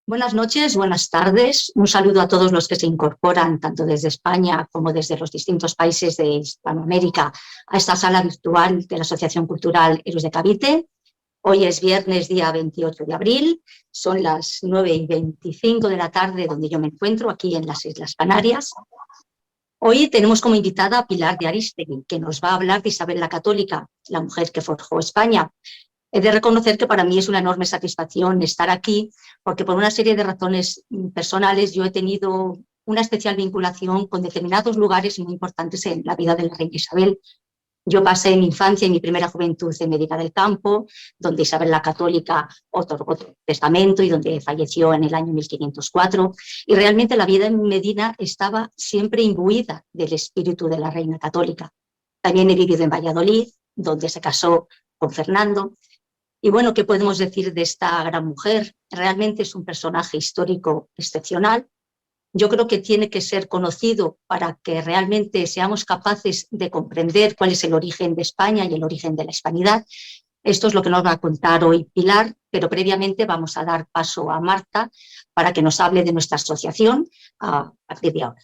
Buenas noches, buenas tardes. Un saludo a todos los que se incorporan, tanto desde España como desde los distintos países de Hispanoamérica, a esta sala virtual de la Asociación Cultural Héroes de Cavite. Hoy es viernes, día 28 de abril, son las 9:25 de la tarde donde yo me encuentro, aquí en las Islas Canarias. Hoy tenemos como invitada a Pilar de Arístegui, que nos va a hablar de Isabel la Católica, la mujer que forjó España. He de reconocer que para mí es una enorme satisfacción estar aquí, porque por una serie de razones personales yo he tenido una especial vinculación con determinados lugares muy importantes en la vida de la reina Isabel. Yo pasé mi infancia y mi primera juventud en Medina del Campo, donde Isabel la Católica otorgó testamento y donde falleció en el año 1504. Y realmente la vida en Medina estaba siempre imbuida del espíritu de la reina católica. También he vivido en Valladolid, donde se casó con Fernando. Y bueno, ¿qué podemos decir de esta gran mujer? Realmente es un personaje histórico excepcional. Yo creo que tiene que ser conocido para que realmente seamos capaces de comprender cuál es el origen de España y el origen de la hispanidad. Esto es lo que nos va a contar hoy Pilar, pero previamente vamos a dar paso a Marta para que nos hable de nuestra asociación a partir de ahora.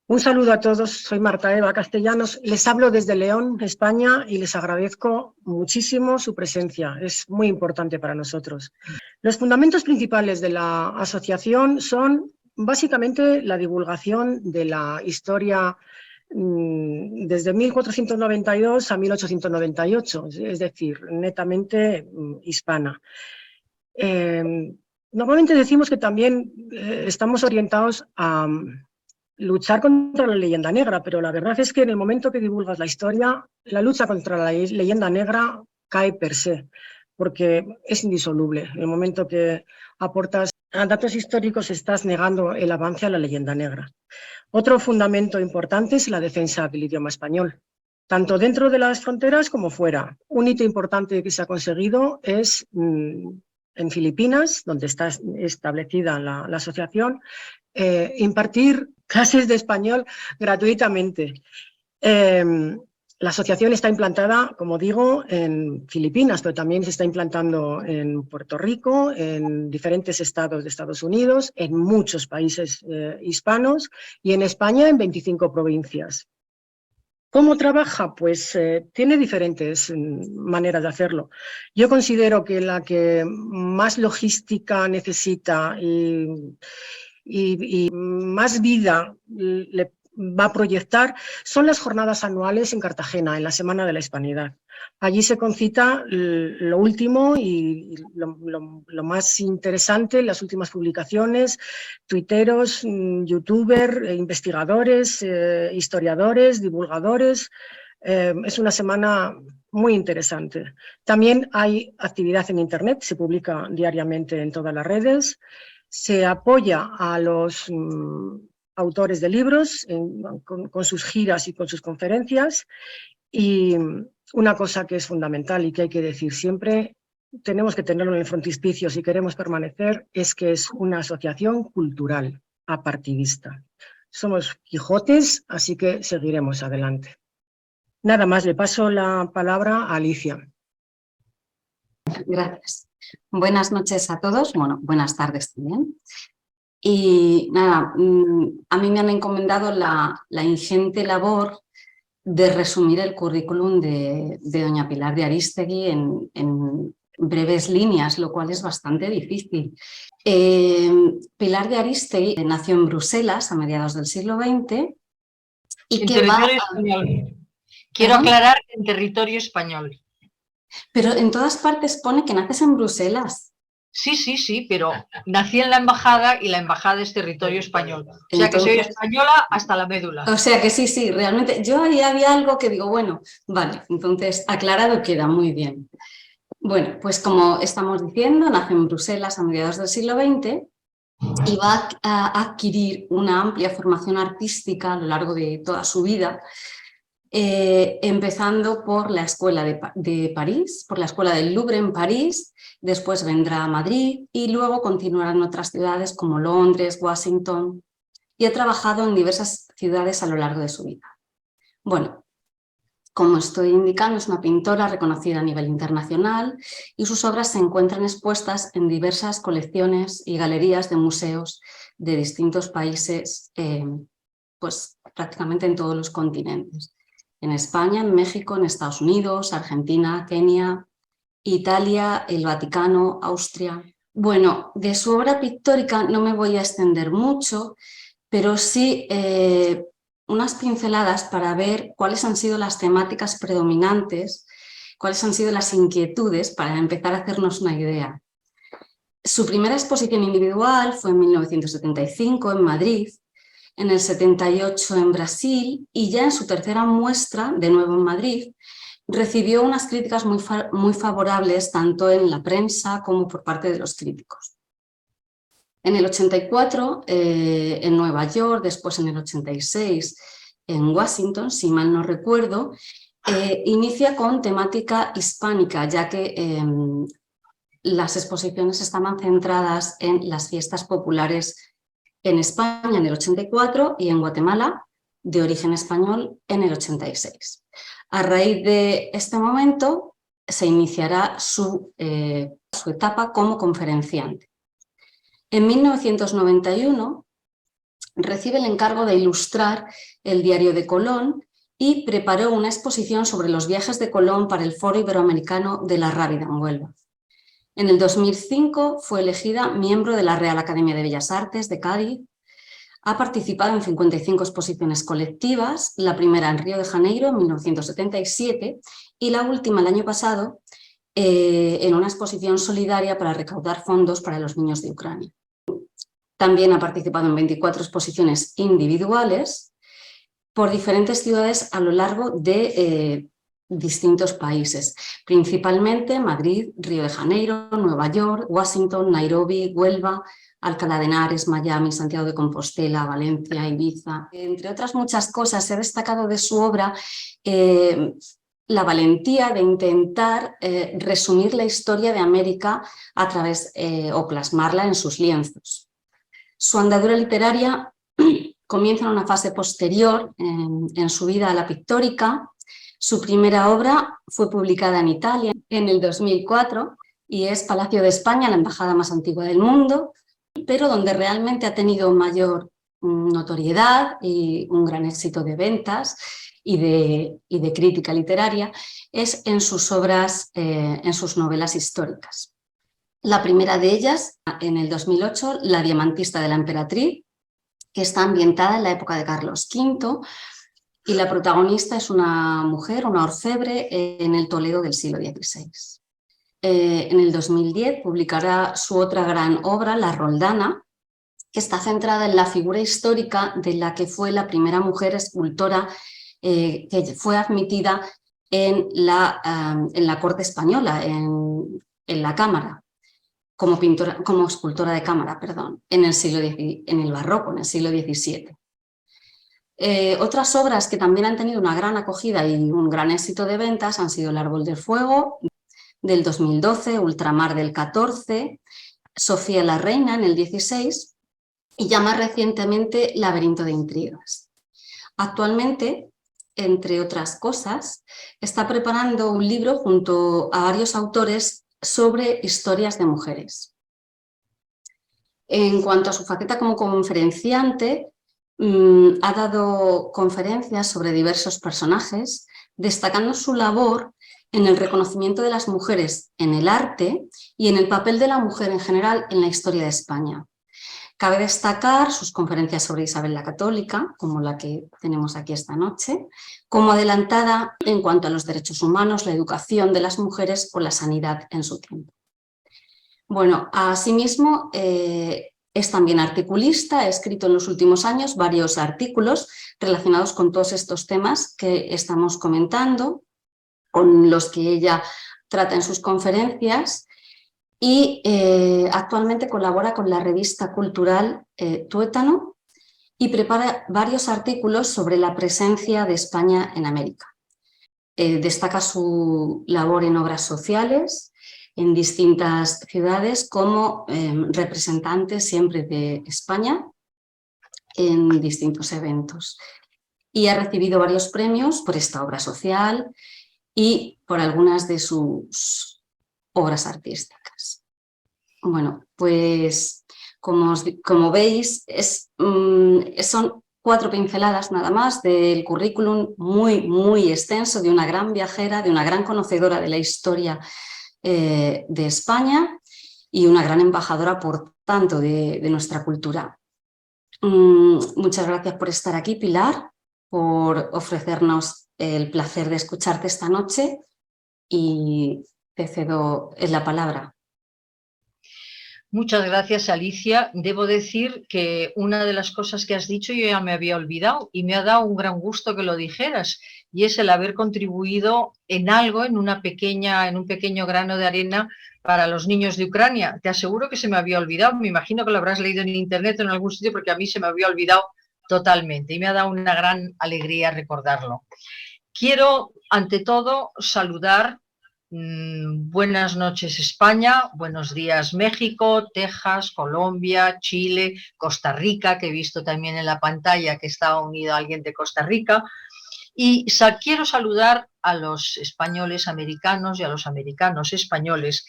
Un saludo a todos, soy Marta Eva Castellanos, les hablo desde León, España, y les agradezco muchísimo su presencia, es muy importante para nosotros. Los fundamentos principales de la asociación son básicamente la divulgación de la historia desde 1492 a 1898, es decir, netamente hispana. Normalmente decimos que también estamos orientados a luchar contra la leyenda negra, pero la verdad es que en el momento que divulgas la historia, la lucha contra la leyenda negra cae per se, porque es indisoluble. En el momento que aportas datos históricos, estás negando el avance a la leyenda negra. Otro fundamento importante es la defensa del idioma español, tanto dentro de las fronteras como fuera. Un hito importante que se ha conseguido es en Filipinas, donde está establecida la asociación, impartir clases de español gratuitamente. La asociación está implantada, como digo, en Filipinas, pero también se está implantando en Puerto Rico, en diferentes estados de Estados Unidos, en muchos países hispanos y en España en 25 provincias. ¿Cómo trabaja? Pues tiene diferentes maneras de hacerlo. Yo considero que la que más logística necesita y más vida le va a proyectar son las jornadas anuales en Cartagena, en la Semana de la Hispanidad. Allí se concita lo último y lo más interesante, las últimas publicaciones, tuiteros, youtubers, investigadores, historiadores, divulgadores. Es una semana muy interesante. También hay actividad en Internet, se publica diariamente en todas las redes. Se apoya a los autores de libros con sus giras y con sus conferencias. Y una cosa que es fundamental y que hay que decir siempre, tenemos que tenerlo en el frontispicio si queremos permanecer, es que es una asociación cultural, apartidista. Somos Quijotes, así que seguiremos adelante. Nada más, le paso la palabra a Alicia. Gracias. Buenas noches a todos, bueno, buenas tardes también. Y nada, a mí me han encomendado la ingente labor de resumir el currículum de doña Pilar de Arístegui en breves líneas, lo cual es bastante difícil. Pilar de Arístegui nació en Bruselas a mediados del siglo XX y que va... español. Quiero aclarar en territorio español. Pero en todas partes pone que naces en Bruselas. Sí, pero nací en la embajada y la embajada es territorio español. O sea que soy española hasta la médula. O sea que sí, realmente yo ahí había algo que digo, bueno, vale, entonces aclarado queda, muy bien. Bueno, pues como estamos diciendo, nació en Bruselas a mediados del siglo XX y va a adquirir una amplia formación artística a lo largo de toda su vida. empezando por la Escuela de París, por la Escuela del Louvre en París, después vendrá a Madrid y luego continuará en otras ciudades como Londres, Washington, y ha trabajado en diversas ciudades a lo largo de su vida. Bueno, como estoy indicando, es una pintora reconocida a nivel internacional y sus obras se encuentran expuestas en diversas colecciones y galerías de museos de distintos países, pues prácticamente en todos los continentes. En España, en México, en Estados Unidos, Argentina, Kenia, Italia, el Vaticano, Austria. Bueno, de su obra pictórica no me voy a extender mucho, pero sí unas pinceladas para ver cuáles han sido las temáticas predominantes, cuáles han sido las inquietudes para empezar a hacernos una idea. Su primera exposición individual fue en 1975 en Madrid, en el 78 en Brasil y ya en su tercera muestra, de nuevo en Madrid, recibió unas críticas muy favorables tanto en la prensa como por parte de los críticos. En el 84 en Nueva York, después en el 86 en Washington, si mal no recuerdo, inicia con temática hispánica, ya que las exposiciones estaban centradas en las fiestas populares en España en el 84 y en Guatemala, de origen español, en el 86. A raíz de este momento se iniciará su etapa como conferenciante. En 1991 recibe el encargo de ilustrar el Diario de Colón y preparó una exposición sobre los viajes de Colón para el Foro Iberoamericano de la Rábida en Huelva. En el 2005 fue elegida miembro de la Real Academia de Bellas Artes de Cádiz. Ha participado en 55 exposiciones colectivas, la primera en Río de Janeiro en 1977 y la última el año pasado en una exposición solidaria para recaudar fondos para los niños de Ucrania. También ha participado en 24 exposiciones individuales por diferentes ciudades a lo largo de distintos países, principalmente Madrid, Río de Janeiro, Nueva York, Washington, Nairobi, Huelva, Alcalá de Henares, Miami, Santiago de Compostela, Valencia, Ibiza. Entre otras muchas cosas, se ha destacado de su obra la valentía de intentar resumir la historia de América a través o plasmarla en sus lienzos. Su andadura literaria comienza en una fase posterior en su vida a la pictórica. Su primera obra fue publicada en Italia en el 2004 y es Palacio de España, la embajada más antigua del mundo, pero donde realmente ha tenido mayor notoriedad y un gran éxito de ventas y de crítica literaria es en sus obras, en sus novelas históricas. La primera de ellas, en el 2008, La diamantista de la emperatriz, que está ambientada en la época de Carlos V, y la protagonista es una mujer, una orfebre, en el Toledo del siglo XVI. En el 2010 publicará su otra gran obra, La Roldana, que está centrada en la figura histórica de la que fue la primera mujer escultora que fue admitida en la corte española, en la cámara, como escultora de cámara, perdón, en el barroco, en el siglo XVII. Otras obras que también han tenido una gran acogida y un gran éxito de ventas han sido El árbol del fuego, del 2012, Ultramar del 14, Sofía la reina en el 16 y ya más recientemente Laberinto de intrigas. Actualmente, entre otras cosas, está preparando un libro junto a varios autores sobre historias de mujeres. En cuanto a su faceta como conferenciante, ha dado conferencias sobre diversos personajes, destacando su labor en el reconocimiento de las mujeres en el arte y en el papel de la mujer en general en la historia de España. Cabe destacar sus conferencias sobre Isabel la Católica, como la que tenemos aquí esta noche, como adelantada en cuanto a los derechos humanos, la educación de las mujeres o la sanidad en su tiempo. Bueno, asimismo, es también articulista, ha escrito en los últimos años varios artículos relacionados con todos estos temas que estamos comentando, con los que ella trata en sus conferencias y actualmente colabora con la revista cultural Tuétano y prepara varios artículos sobre la presencia de España en América. Destaca su labor en obras sociales en distintas ciudades como representante siempre de España en distintos eventos. Y ha recibido varios premios por esta obra social y por algunas de sus obras artísticas. Bueno, pues como veis, son 4 pinceladas nada más del currículum muy extenso de una gran viajera, de una gran conocedora de la historia de España y una gran embajadora, por tanto, de nuestra cultura. Muchas gracias por estar aquí, Pilar, por ofrecernos el placer de escucharte esta noche y te cedo la palabra. Muchas gracias, Alicia. Debo decir que una de las cosas que has dicho yo ya me había olvidado y me ha dado un gran gusto que lo dijeras, y es el haber contribuido en algo, en un pequeño grano de arena para los niños de Ucrania. Te aseguro que se me había olvidado, me imagino que lo habrás leído en internet o en algún sitio, porque a mí se me había olvidado totalmente y me ha dado una gran alegría recordarlo. Quiero, ante todo, saludar. Buenas noches España, buenos días México, Texas, Colombia, Chile, Costa Rica, que he visto también en la pantalla que estaba unido alguien de Costa Rica, y quiero saludar a los españoles americanos y a los americanos españoles,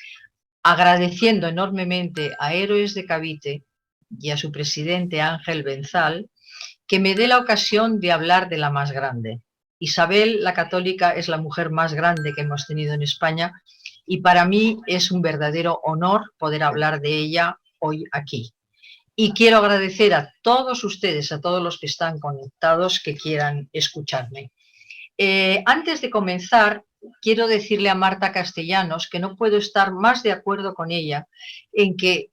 agradeciendo enormemente a Héroes de Cavite y a su presidente Ángel Benzal que me dé la ocasión de hablar de la más grande. Isabel la Católica es la mujer más grande que hemos tenido en España y para mí es un verdadero honor poder hablar de ella hoy aquí. Y quiero agradecer a todos ustedes, a todos los que están conectados, que quieran escucharme. Antes de comenzar, quiero decirle a Marta Castellanos que no puedo estar más de acuerdo con ella en que,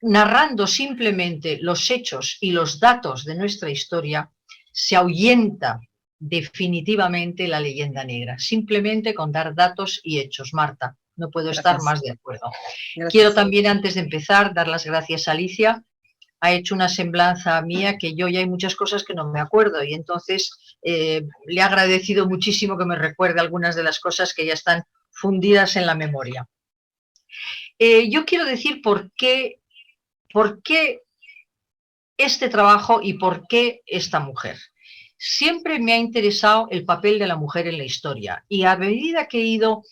narrando simplemente los hechos y los datos de nuestra historia, se ahuyenta definitivamente la leyenda negra, simplemente con dar datos y hechos. Marta, no puedo estar más de acuerdo. Gracias. Quiero también, antes de empezar, dar las gracias a Alicia. Ha hecho una semblanza mía que yo ya hay muchas cosas que no me acuerdo y entonces le he agradecido muchísimo que me recuerde algunas de las cosas que ya están fundidas en la memoria. Yo quiero decir por qué este trabajo y por qué esta mujer. Siempre me ha interesado el papel de la mujer en la historia y a medida que he ido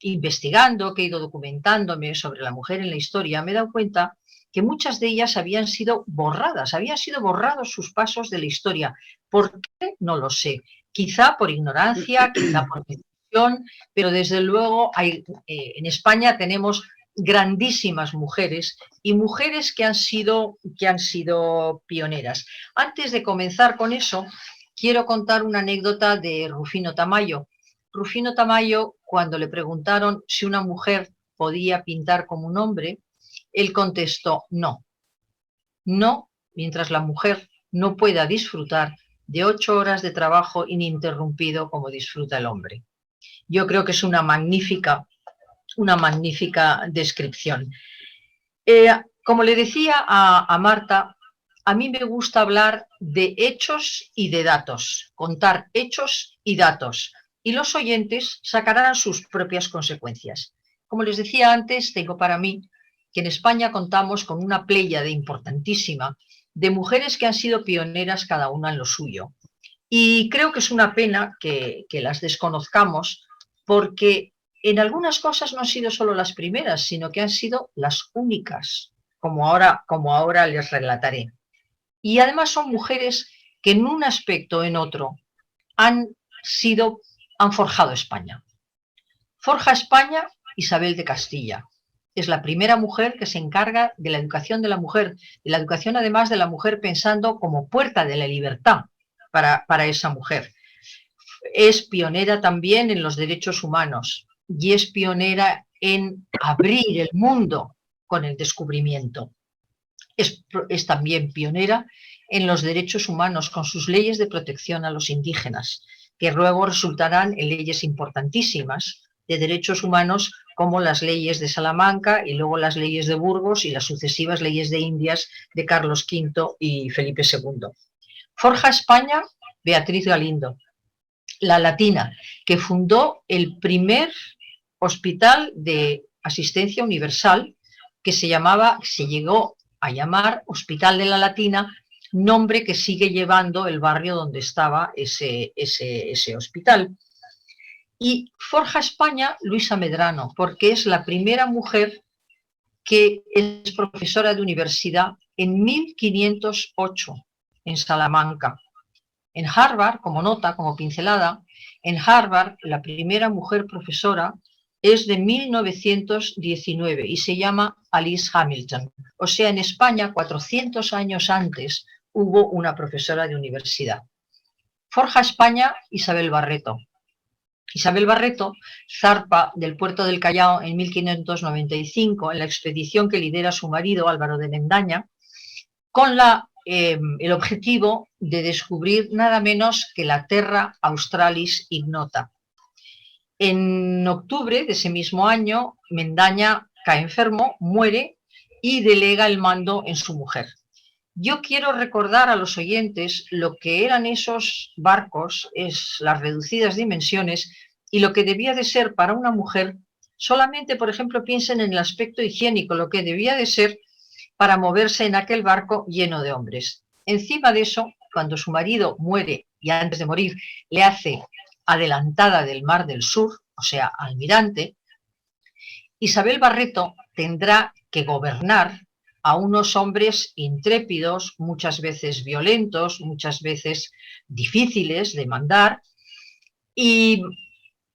investigando, que he ido documentándome sobre la mujer en la historia, me he dado cuenta que muchas de ellas habían sido borrados sus pasos de la historia. ¿Por qué? No lo sé. Quizá por ignorancia, quizá por decisión, pero desde luego en España tenemos grandísimas mujeres y mujeres que han sido pioneras. Antes de comenzar con eso, quiero contar una anécdota de Rufino Tamayo. Rufino Tamayo, cuando le preguntaron si una mujer podía pintar como un hombre, él contestó no. No, mientras la mujer no pueda disfrutar de 8 horas de trabajo ininterrumpido como disfruta el hombre. Yo creo que es una magnífica descripción. Como le decía a Marta, a mí me gusta hablar de hechos y de datos, contar hechos y datos, y los oyentes sacarán sus propias consecuencias. Como les decía antes, tengo para mí que en España contamos con una pléyade importantísima de mujeres que han sido pioneras cada una en lo suyo. Y creo que es una pena que las desconozcamos porque en algunas cosas no han sido solo las primeras, sino que han sido las únicas, como ahora les relataré. Y además son mujeres que en un aspecto o en otro han forjado España. Forja España Isabel de Castilla. Es la primera mujer que se encarga de la educación de la mujer, de la educación además de la mujer pensando como puerta de la libertad para esa mujer. Es pionera también en los derechos humanos y es pionera en abrir el mundo con el descubrimiento. Es también pionera en los derechos humanos con sus leyes de protección a los indígenas, que luego resultarán en leyes importantísimas de derechos humanos como las leyes de Salamanca y luego las leyes de Burgos y las sucesivas leyes de Indias de Carlos V y Felipe II. Forja España Beatriz Galindo, la latina, que fundó el primer hospital de asistencia universal que se llegó a llamar Hospital de la Latina, nombre que sigue llevando el barrio donde estaba ese hospital. Y forja España Luisa Medrano, porque es la primera mujer que es profesora de universidad en 1508 en Salamanca. En Harvard, como nota, como pincelada, en Harvard la primera mujer profesora es de 1919 y se llama Alice Hamilton. O sea, en España, 400 años antes, hubo una profesora de universidad. Forja España Isabel Barreto. Isabel Barreto zarpa del puerto del Callao en 1595 en la expedición que lidera su marido Álvaro de Mendaña, con el objetivo de descubrir nada menos que la Terra Australis Ignota. En octubre de ese mismo año, Mendaña cae enfermo, muere y delega el mando en su mujer. Yo quiero recordar a los oyentes lo que eran esos barcos, las reducidas dimensiones y lo que debía de ser para una mujer. Solamente, por ejemplo, piensen en el aspecto higiénico, lo que debía de ser para moverse en aquel barco lleno de hombres. Encima de eso, cuando su marido muere y antes de morir le hace adelantada del Mar del Sur, o sea, almirante, Isabel Barreto tendrá que gobernar a unos hombres intrépidos, muchas veces violentos, muchas veces difíciles de mandar, y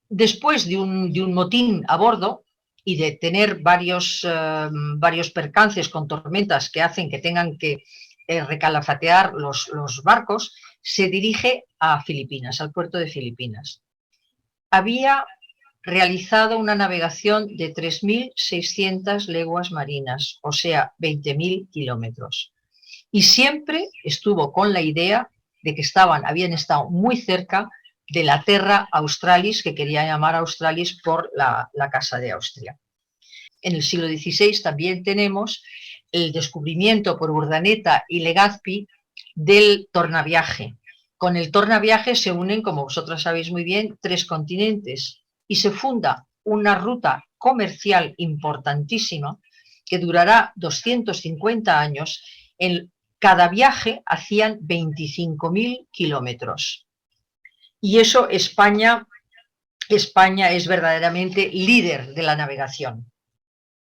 después de un motín a bordo y de tener varios percances con tormentas que hacen que tengan que recalafatear los barcos, se dirige a Filipinas, al puerto de Filipinas. Había realizado una navegación de 3.600 leguas marinas, o sea, 20.000 kilómetros. Y siempre estuvo con la idea de que habían estado muy cerca de la Terra Australis, que quería llamar Australis por la Casa de Austria. En el siglo XVI también tenemos el descubrimiento por Urdaneta y Legazpi del tornaviaje. Con el tornaviaje se unen, como vosotros sabéis muy bien, 3 continentes y se funda una ruta comercial importantísima que durará 250 años. En cada viaje hacían 25.000 kilómetros. Y eso España es verdaderamente líder de la navegación.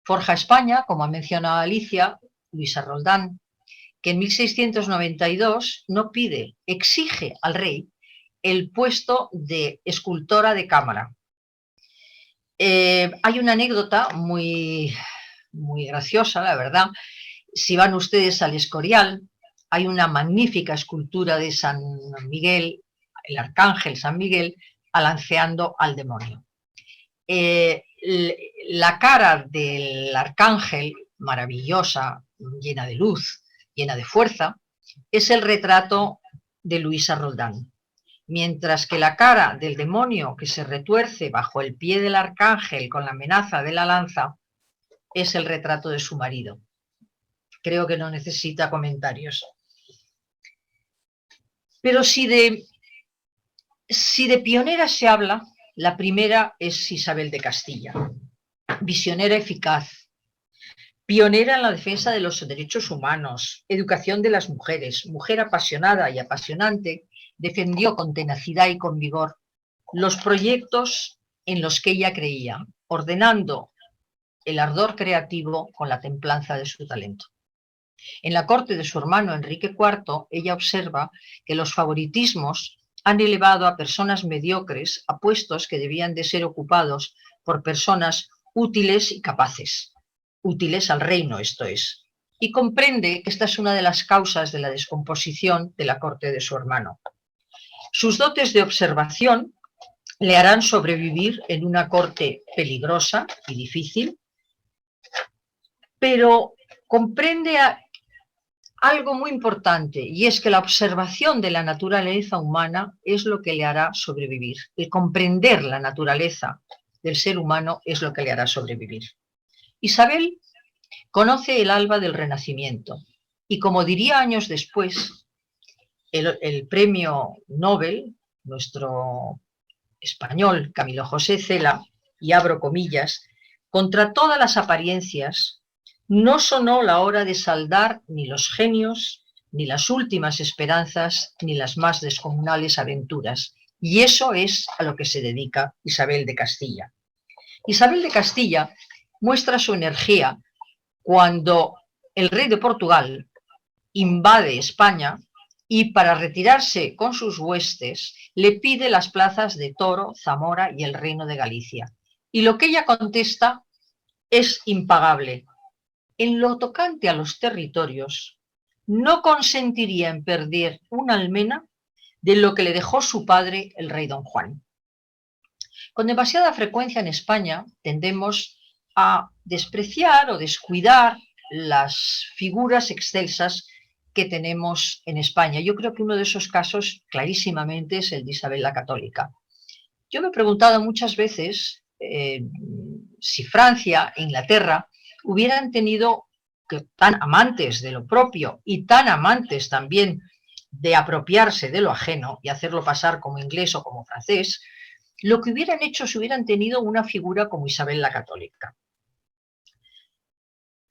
Forja España, como ha mencionado Alicia, Luisa Roldán, que en 1692 no pide, exige al rey el puesto de escultora de cámara. Hay una anécdota muy graciosa, la verdad. Si van ustedes al Escorial, hay una magnífica escultura de San Miguel, el arcángel San Miguel, alanceando al demonio. La cara del arcángel, maravillosa, llena de luz, llena de fuerza, es el retrato de Luisa Roldán. Mientras que la cara del demonio que se retuerce bajo el pie del arcángel con la amenaza de la lanza es el retrato de su marido. Creo que no necesita comentarios. Pero si de pionera se habla, la primera es Isabel de Castilla, visionera eficaz, pionera en la defensa de los derechos humanos, educación de las mujeres, mujer apasionada y apasionante. Defendió con tenacidad y con vigor los proyectos en los que ella creía, ordenando el ardor creativo con la templanza de su talento. En la corte de su hermano Enrique IV, ella observa que los favoritismos han elevado a personas mediocres a puestos que debían de ser ocupados por personas útiles y capaces, útiles al reino, esto es, y comprende que esta es una de las causas de la descomposición de la corte de su hermano. Sus dotes de observación le harán sobrevivir en una corte peligrosa y difícil, pero comprende algo muy importante, y es que la observación de la naturaleza humana es lo que le hará sobrevivir. El comprender la naturaleza del ser humano es lo que le hará sobrevivir. Isabel conoce el alba del Renacimiento y, como diría años después el premio Nobel, nuestro español Camilo José Cela, y abro comillas, contra todas las apariencias, no sonó la hora de saldar ni los genios, ni las últimas esperanzas, ni las más descomunales aventuras. Y eso es a lo que se dedica Isabel de Castilla. Isabel de Castilla muestra su energía cuando el rey de Portugal invade España y, para retirarse con sus huestes, le pide las plazas de Toro, Zamora y el Reino de Galicia. Y lo que ella contesta es impagable. En lo tocante a los territorios, no consentiría en perder una almena de lo que le dejó su padre, el rey Don Juan. Con demasiada frecuencia en España tendemos a despreciar o descuidar las figuras excelsas que tenemos en España. Yo creo que uno de esos casos clarísimamente es el de Isabel la Católica. Yo me he preguntado muchas veces si Francia e Inglaterra hubieran tenido, tan amantes de lo propio y tan amantes también de apropiarse de lo ajeno y hacerlo pasar como inglés o como francés, lo que hubieran hecho si hubieran tenido una figura como Isabel la Católica.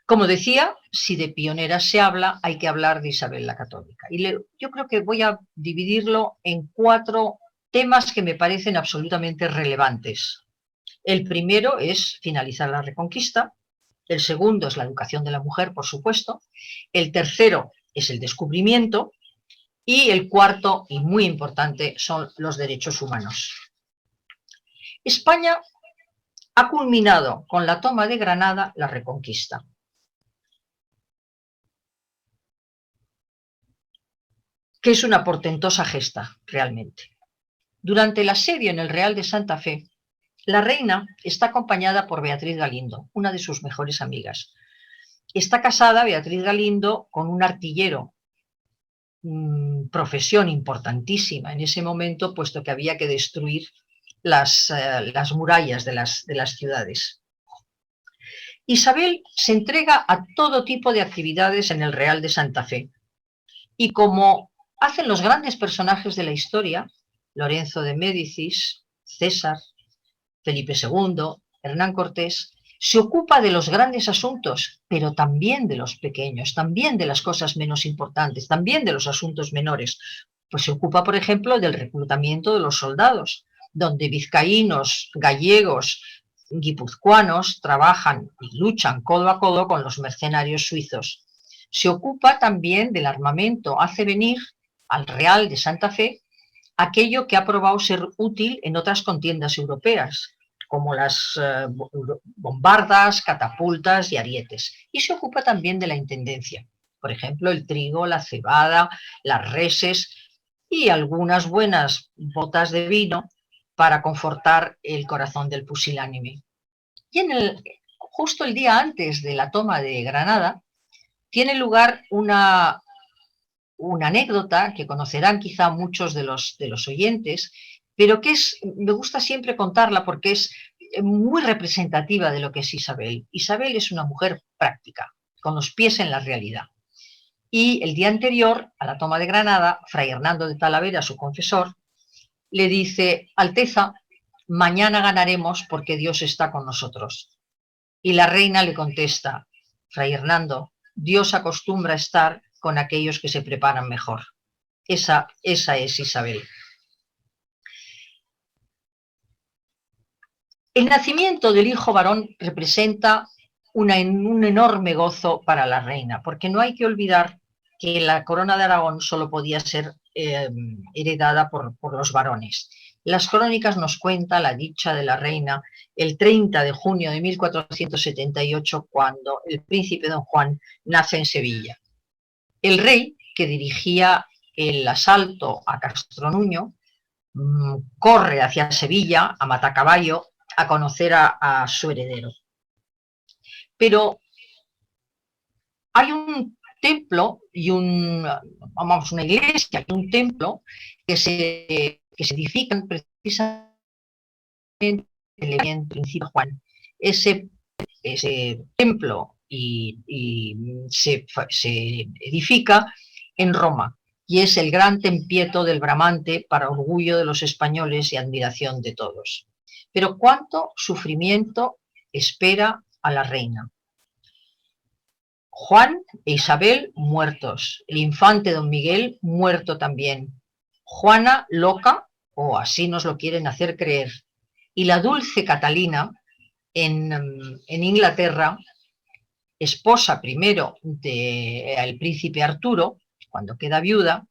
Como decía, si de pioneras se habla, hay que hablar de Isabel la Católica. Y yo creo que voy a dividirlo en 4 temas que me parecen absolutamente relevantes. El primero es finalizar la Reconquista, el segundo es la educación de la mujer, por supuesto, el tercero es el descubrimiento y el cuarto, y muy importante, son los derechos humanos. España ha culminado con la toma de Granada la Reconquista. Que es una portentosa gesta, realmente. Durante el asedio en el Real de Santa Fe, la reina está acompañada por Beatriz Galindo, una de sus mejores amigas. Está casada Beatriz Galindo con un artillero, profesión importantísima en ese momento, puesto que había que destruir las murallas de las ciudades. Isabel se entrega a todo tipo de actividades en el Real de Santa Fe y, como hacen los grandes personajes de la historia, Lorenzo de Médicis, César, Felipe II, Hernán Cortés, se ocupa de los grandes asuntos, pero también de los pequeños, también de las cosas menos importantes, también de los asuntos menores. Pues se ocupa, por ejemplo, del reclutamiento de los soldados, donde vizcaínos, gallegos, guipuzcoanos trabajan y luchan codo a codo con los mercenarios suizos. Se ocupa también del armamento, hace venir al Real de Santa Fe aquello que ha probado ser útil en otras contiendas europeas, como las bombardas, catapultas y arietes. Y se ocupa también de la intendencia, por ejemplo, el trigo, la cebada, las reses y algunas buenas botas de vino para confortar el corazón del pusilánime. Y justo el día antes de la toma de Granada, tiene lugar una anécdota que conocerán quizá muchos de los oyentes, pero que me gusta siempre contarla porque es muy representativa de lo que es Isabel. Isabel es una mujer práctica, con los pies en la realidad. Y el día anterior a la toma de Granada, Fray Hernando de Talavera, su confesor, le dice: Alteza, mañana ganaremos porque Dios está con nosotros. Y la reina le contesta: Fray Hernando, Dios acostumbra a estar con aquellos que se preparan mejor. Esa es Isabel. El nacimiento del hijo varón representa un enorme gozo para la reina, porque no hay que olvidar que la corona de Aragón solo podía ser heredada por los varones. Las crónicas nos cuentan la dicha de la reina el 30 de junio de 1478, cuando el príncipe Don Juan nace en Sevilla. El rey, que dirigía el asalto a Castronuño, corre hacia Sevilla a matacaballo a conocer a su heredero. Pero hay un templo y una iglesia y un templo que se edifican precisamente el principio Juan, ese templo se edifica en Roma y es el gran tempieto del Bramante para orgullo de los españoles y admiración de todos. Pero cuánto sufrimiento espera a la reina. Juan e Isabel muertos, el infante don Miguel muerto también, Juana loca, o así nos lo quieren hacer creer, y la dulce Catalina en Inglaterra, esposa primero del príncipe Arturo, cuando queda viuda,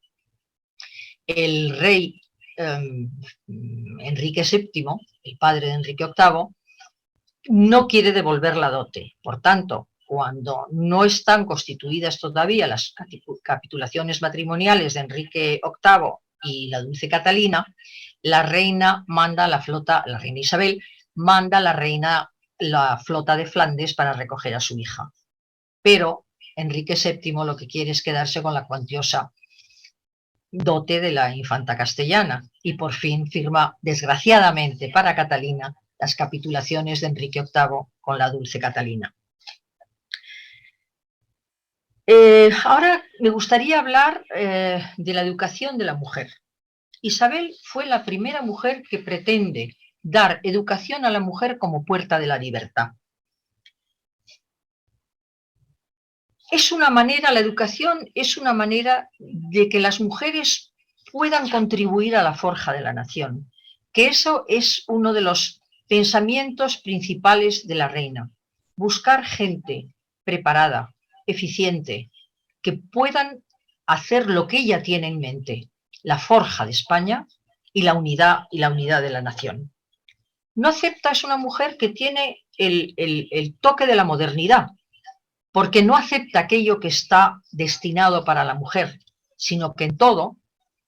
el rey Enrique VII, el padre de Enrique VIII, no quiere devolver la dote. Por tanto, cuando no están constituidas todavía las capitulaciones matrimoniales de Enrique VIII y la dulce Catalina, la reina manda a la flota, la reina Isabel, manda a la flota de Flandes para recoger a su hija. Pero Enrique VII lo que quiere es quedarse con la cuantiosa dote de la infanta castellana y por fin firma, desgraciadamente para Catalina, las capitulaciones de Enrique VIII con la dulce Catalina. Ahora me gustaría hablar de la educación de la mujer. Isabel fue la primera mujer que pretende dar educación a la mujer como puerta de la libertad. Es una manera, la educación es una manera de que las mujeres puedan contribuir a la forja de la nación, que eso es uno de los pensamientos principales de la reina. Buscar gente preparada, eficiente, que puedan hacer lo que ella tiene en mente, la forja de España y la unidad de la nación. No acepta, es una mujer que tiene el toque de la modernidad, porque no acepta aquello que está destinado para la mujer, sino que en todo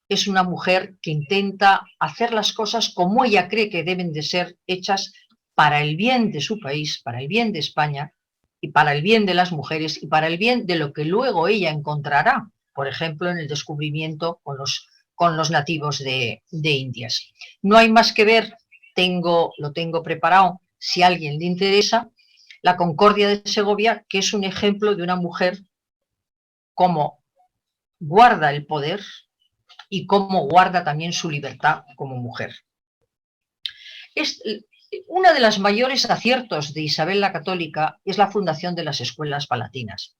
es una mujer que intenta hacer las cosas como ella cree que deben de ser hechas para el bien de su país, para el bien de España y para el bien de las mujeres y para el bien de lo que luego ella encontrará, por ejemplo, en el descubrimiento con los nativos de Indias. No hay más que ver, lo tengo preparado, si a alguien le interesa, la Concordia de Segovia, que es un ejemplo de una mujer cómo guarda el poder y cómo guarda también su libertad como mujer. Uno de los mayores aciertos de Isabel la Católica es la fundación de las escuelas palatinas,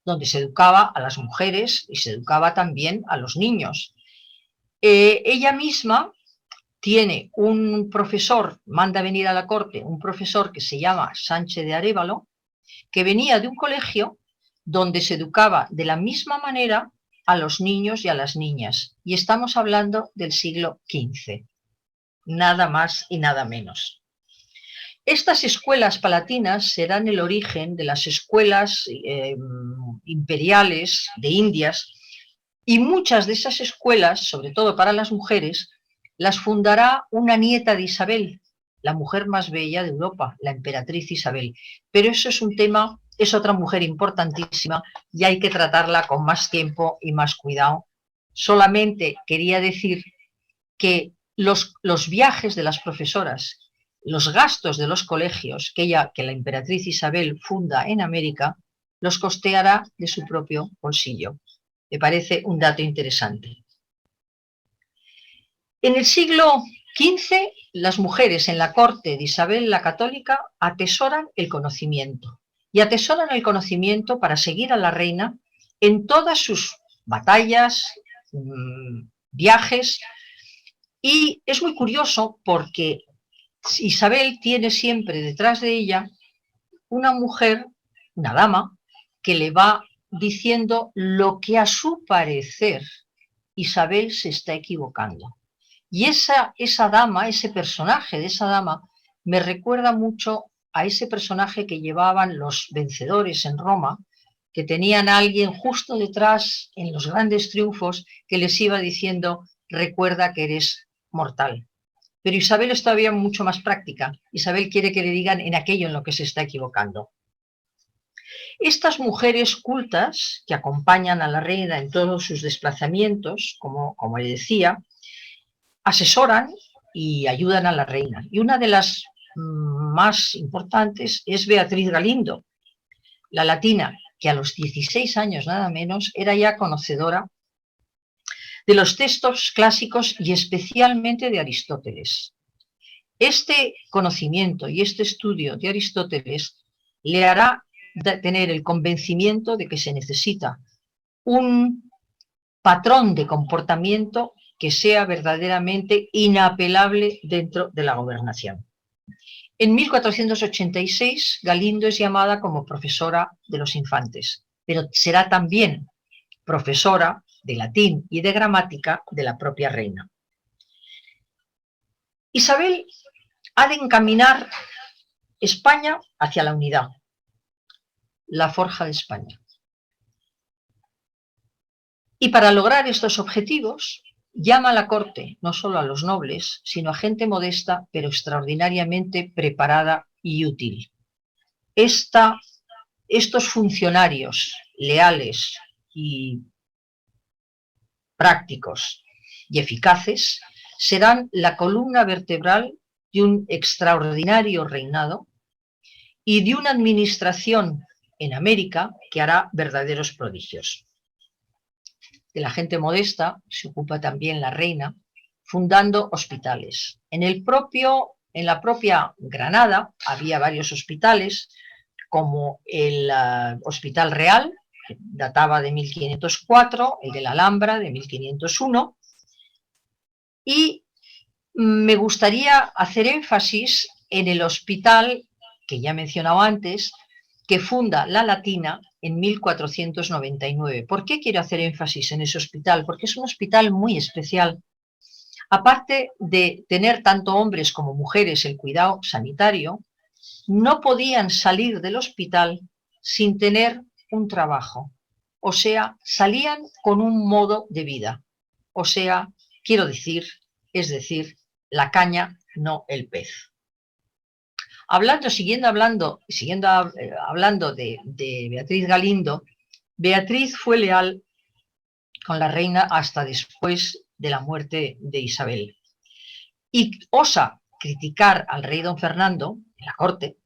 donde se educaba a las mujeres y se educaba también a los niños. Ella misma tiene un profesor, manda venir a la corte, un profesor que se llama Sánchez de Arévalo, que venía de un colegio donde se educaba de la misma manera a los niños y a las niñas. Y estamos hablando del siglo XV, nada más y nada menos. Estas escuelas palatinas serán el origen de las escuelas imperiales de Indias y muchas de esas escuelas, sobre todo para las mujeres, las fundará una nieta de Isabel, la mujer más bella de Europa, la emperatriz Isabel. Pero eso es un tema, es otra mujer importantísima y hay que tratarla con más tiempo y más cuidado. Solamente quería decir que los viajes de las profesoras, los gastos de los colegios que la emperatriz Isabel funda en América, los costeará de su propio bolsillo. Me parece un dato interesante. En el siglo XV, las mujeres en la corte de Isabel la Católica atesoran el conocimiento. Y atesoran el conocimiento para seguir a la reina en todas sus batallas, viajes. Y es muy curioso porque Isabel tiene siempre detrás de ella una mujer, una dama, que le va diciendo lo que a su parecer Isabel se está equivocando. Y esa dama, ese personaje de esa dama, me recuerda mucho a ese personaje que llevaban los vencedores en Roma, que tenían a alguien justo detrás en los grandes triunfos que les iba diciendo, recuerda que eres mortal. Pero Isabel es todavía mucho más práctica. Isabel quiere que le digan en aquello en lo que se está equivocando. Estas mujeres cultas que acompañan a la reina en todos sus desplazamientos, como le decía, asesoran y ayudan a la reina. Y una de las más importantes es Beatriz Galindo, la latina, que a los 16 años nada menos era ya conocedora de los textos clásicos y especialmente de Aristóteles. Este conocimiento y este estudio de Aristóteles le hará tener el convencimiento de que se necesita un patrón de comportamiento que sea verdaderamente inapelable dentro de la gobernación. En 1486, Galindo es llamada como profesora de los infantes, pero será también profesora de latín y de gramática de la propia reina. Isabel ha de encaminar España hacia la unidad, la forja de España. Y para lograr estos objetivos, llama a la corte no solo a los nobles, sino a gente modesta, pero extraordinariamente preparada y útil. Estos funcionarios leales y prácticos y eficaces serán la columna vertebral de un extraordinario reinado y de una administración en América que hará verdaderos prodigios. De la gente modesta se ocupa también la reina, fundando hospitales. En la propia Granada había varios hospitales, como el Hospital Real, que databa de 1504, el de la Alhambra de 1501, y me gustaría hacer énfasis en el hospital que ya he mencionado antes, que funda la Latina en 1499. ¿Por qué quiero hacer énfasis en ese hospital? Porque es un hospital muy especial. Aparte de tener tanto hombres como mujeres el cuidado sanitario, no podían salir del hospital sin tener un trabajo. O sea, salían con un modo de vida. O sea, es decir, la caña, no el pez. Siguiendo hablando de Beatriz Galindo, Beatriz fue leal con la reina hasta después de la muerte de Isabel. Y osa criticar al rey don Fernando en la corte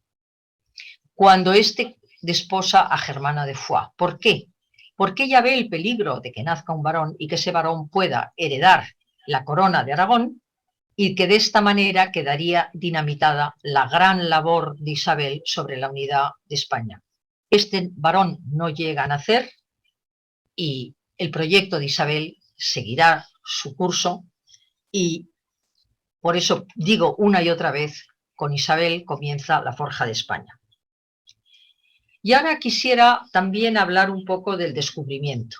cuando éste desposa a Germana de Foix. ¿Por qué? Porque ella ve el peligro de que nazca un varón y que ese varón pueda heredar la corona de Aragón, y que de esta manera quedaría dinamitada la gran labor de Isabel sobre la unidad de España. Este varón no llega a nacer y el proyecto de Isabel seguirá su curso, y por eso digo una y otra vez, con Isabel comienza la forja de España. Y ahora quisiera también hablar un poco del descubrimiento.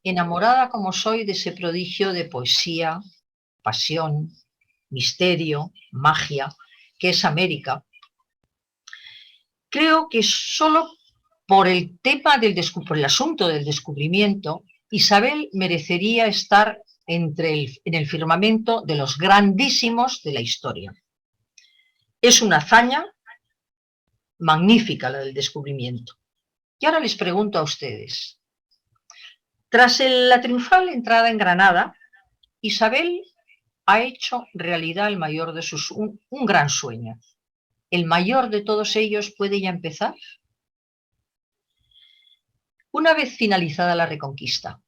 Enamorada como soy de ese prodigio de poesía, pasión, misterio, magia, que es América, creo que solo por el por el asunto del descubrimiento, Isabel merecería estar en el firmamento de los grandísimos de la historia. Es una hazaña magnífica la del descubrimiento. Y ahora les pregunto a ustedes, tras la triunfal entrada en Granada, Isabel ha hecho realidad el mayor de un gran sueño. ¿El mayor de todos ellos puede ya empezar? Una vez finalizada la Reconquista,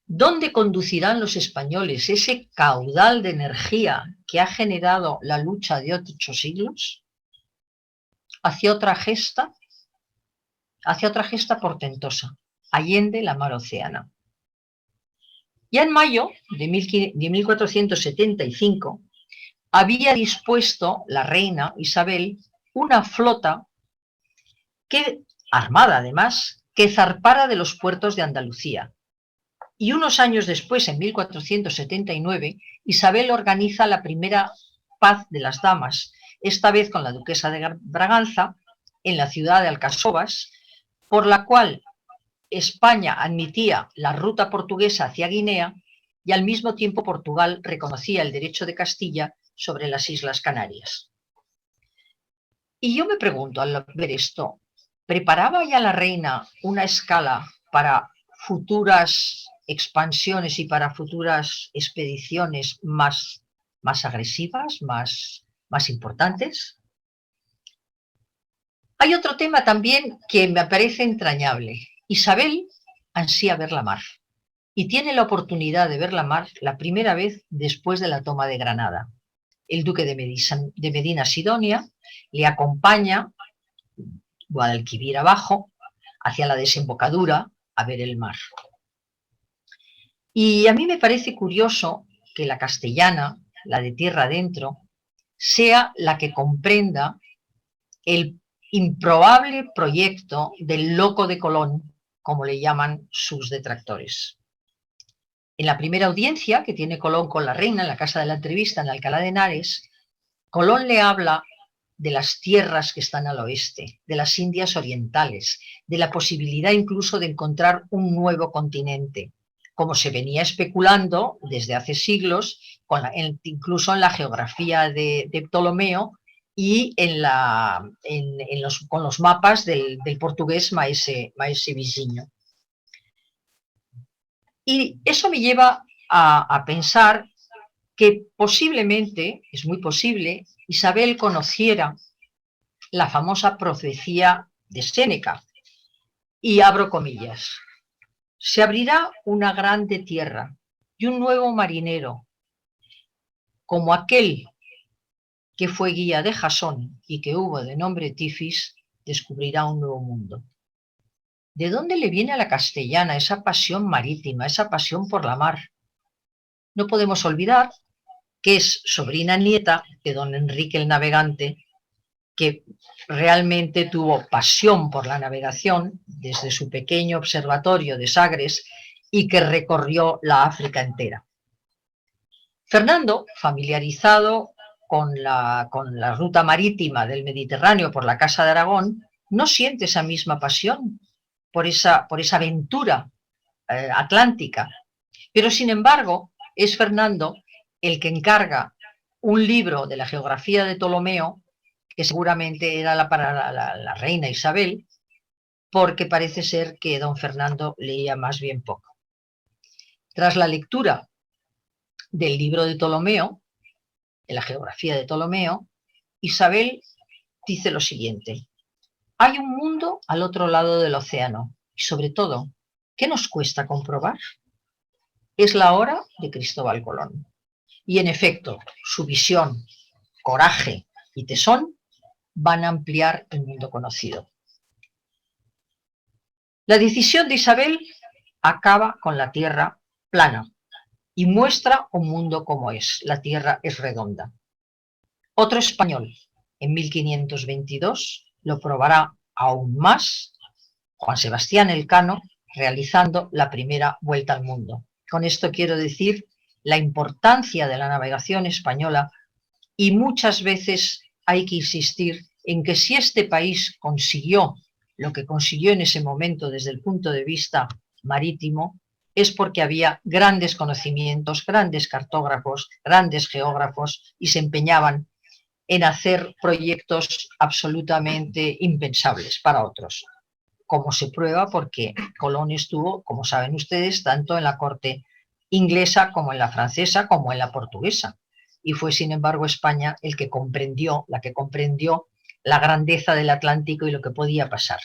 ¿dónde conducirán los españoles ese caudal de energía que ha generado la lucha de 8 siglos? Hacia otra gesta portentosa, allende la mar Océana. Ya en mayo de 1475 había dispuesto la reina Isabel una flota armada además, que zarpara de los puertos de Andalucía. Y unos años después, en 1479, Isabel organiza la primera paz de las damas, esta vez con la duquesa de Braganza, en la ciudad de Alcasovas, por la cual España admitía la ruta portuguesa hacia Guinea y al mismo tiempo Portugal reconocía el derecho de Castilla sobre las Islas Canarias. Y yo me pregunto, al ver esto, ¿preparaba ya la reina una escala para futuras expansiones y para futuras expediciones más agresivas, más más importantes. Hay otro tema también que me parece entrañable. Isabel ansía ver la mar y tiene la oportunidad de ver la mar la primera vez después de la toma de Granada. El duque de Medina Sidonia le acompaña, Guadalquivir abajo, hacia la desembocadura a ver el mar. Y a mí me parece curioso que la castellana, la de tierra adentro, sea la que comprenda el improbable proyecto del loco de Colón, como le llaman sus detractores. En la primera audiencia que tiene Colón con la reina en la casa de la entrevista en Alcalá de Henares, Colón le habla de las tierras que están al oeste, de las Indias orientales, de la posibilidad incluso de encontrar un nuevo continente, como se venía especulando desde hace siglos, incluso en la geografía de Ptolomeo y con los mapas del portugués Maese Vizinho. Y eso me lleva a pensar que posiblemente, es muy posible, Isabel conociera la famosa profecía de Séneca, y abro comillas: se abrirá una grande tierra y un nuevo marinero, como aquel que fue guía de Jasón y que hubo de nombre Tifis, descubrirá un nuevo mundo. ¿De dónde le viene a la castellana esa pasión marítima, esa pasión por la mar? No podemos olvidar que es sobrina nieta de don Enrique el Navegante, que realmente tuvo pasión por la navegación desde su pequeño observatorio de Sagres y que recorrió la África entera. Fernando, familiarizado con la ruta marítima del Mediterráneo por la Casa de Aragón, no siente esa misma pasión por esa aventura atlántica. Pero, sin embargo, es Fernando el que encarga un libro de la geografía de Ptolomeo, que seguramente era para la reina Isabel, porque parece ser que don Fernando leía más bien poco. Tras la lectura del libro de Ptolomeo, de la geografía de Ptolomeo, Isabel dice lo siguiente: hay un mundo al otro lado del océano y, sobre todo, ¿qué nos cuesta comprobar? Es la hora de Cristóbal Colón. Y, en efecto, su visión, coraje y tesón van a ampliar el mundo conocido. La decisión de Isabel acaba con la Tierra plana y muestra un mundo como es. La Tierra es redonda. Otro español, en 1522, lo probará aún más, Juan Sebastián Elcano, realizando la primera vuelta al mundo. Con esto quiero decir la importancia de la navegación española, y muchas veces hay que insistir en que si este país consiguió lo que consiguió en ese momento desde el punto de vista marítimo, es porque había grandes conocimientos, grandes cartógrafos, grandes geógrafos, y se empeñaban en hacer proyectos absolutamente impensables para otros, como se prueba porque Colón estuvo, como saben ustedes, tanto en la corte inglesa como en la francesa como en la portuguesa, y fue sin embargo España la que comprendió la grandeza del Atlántico y lo que podía pasar.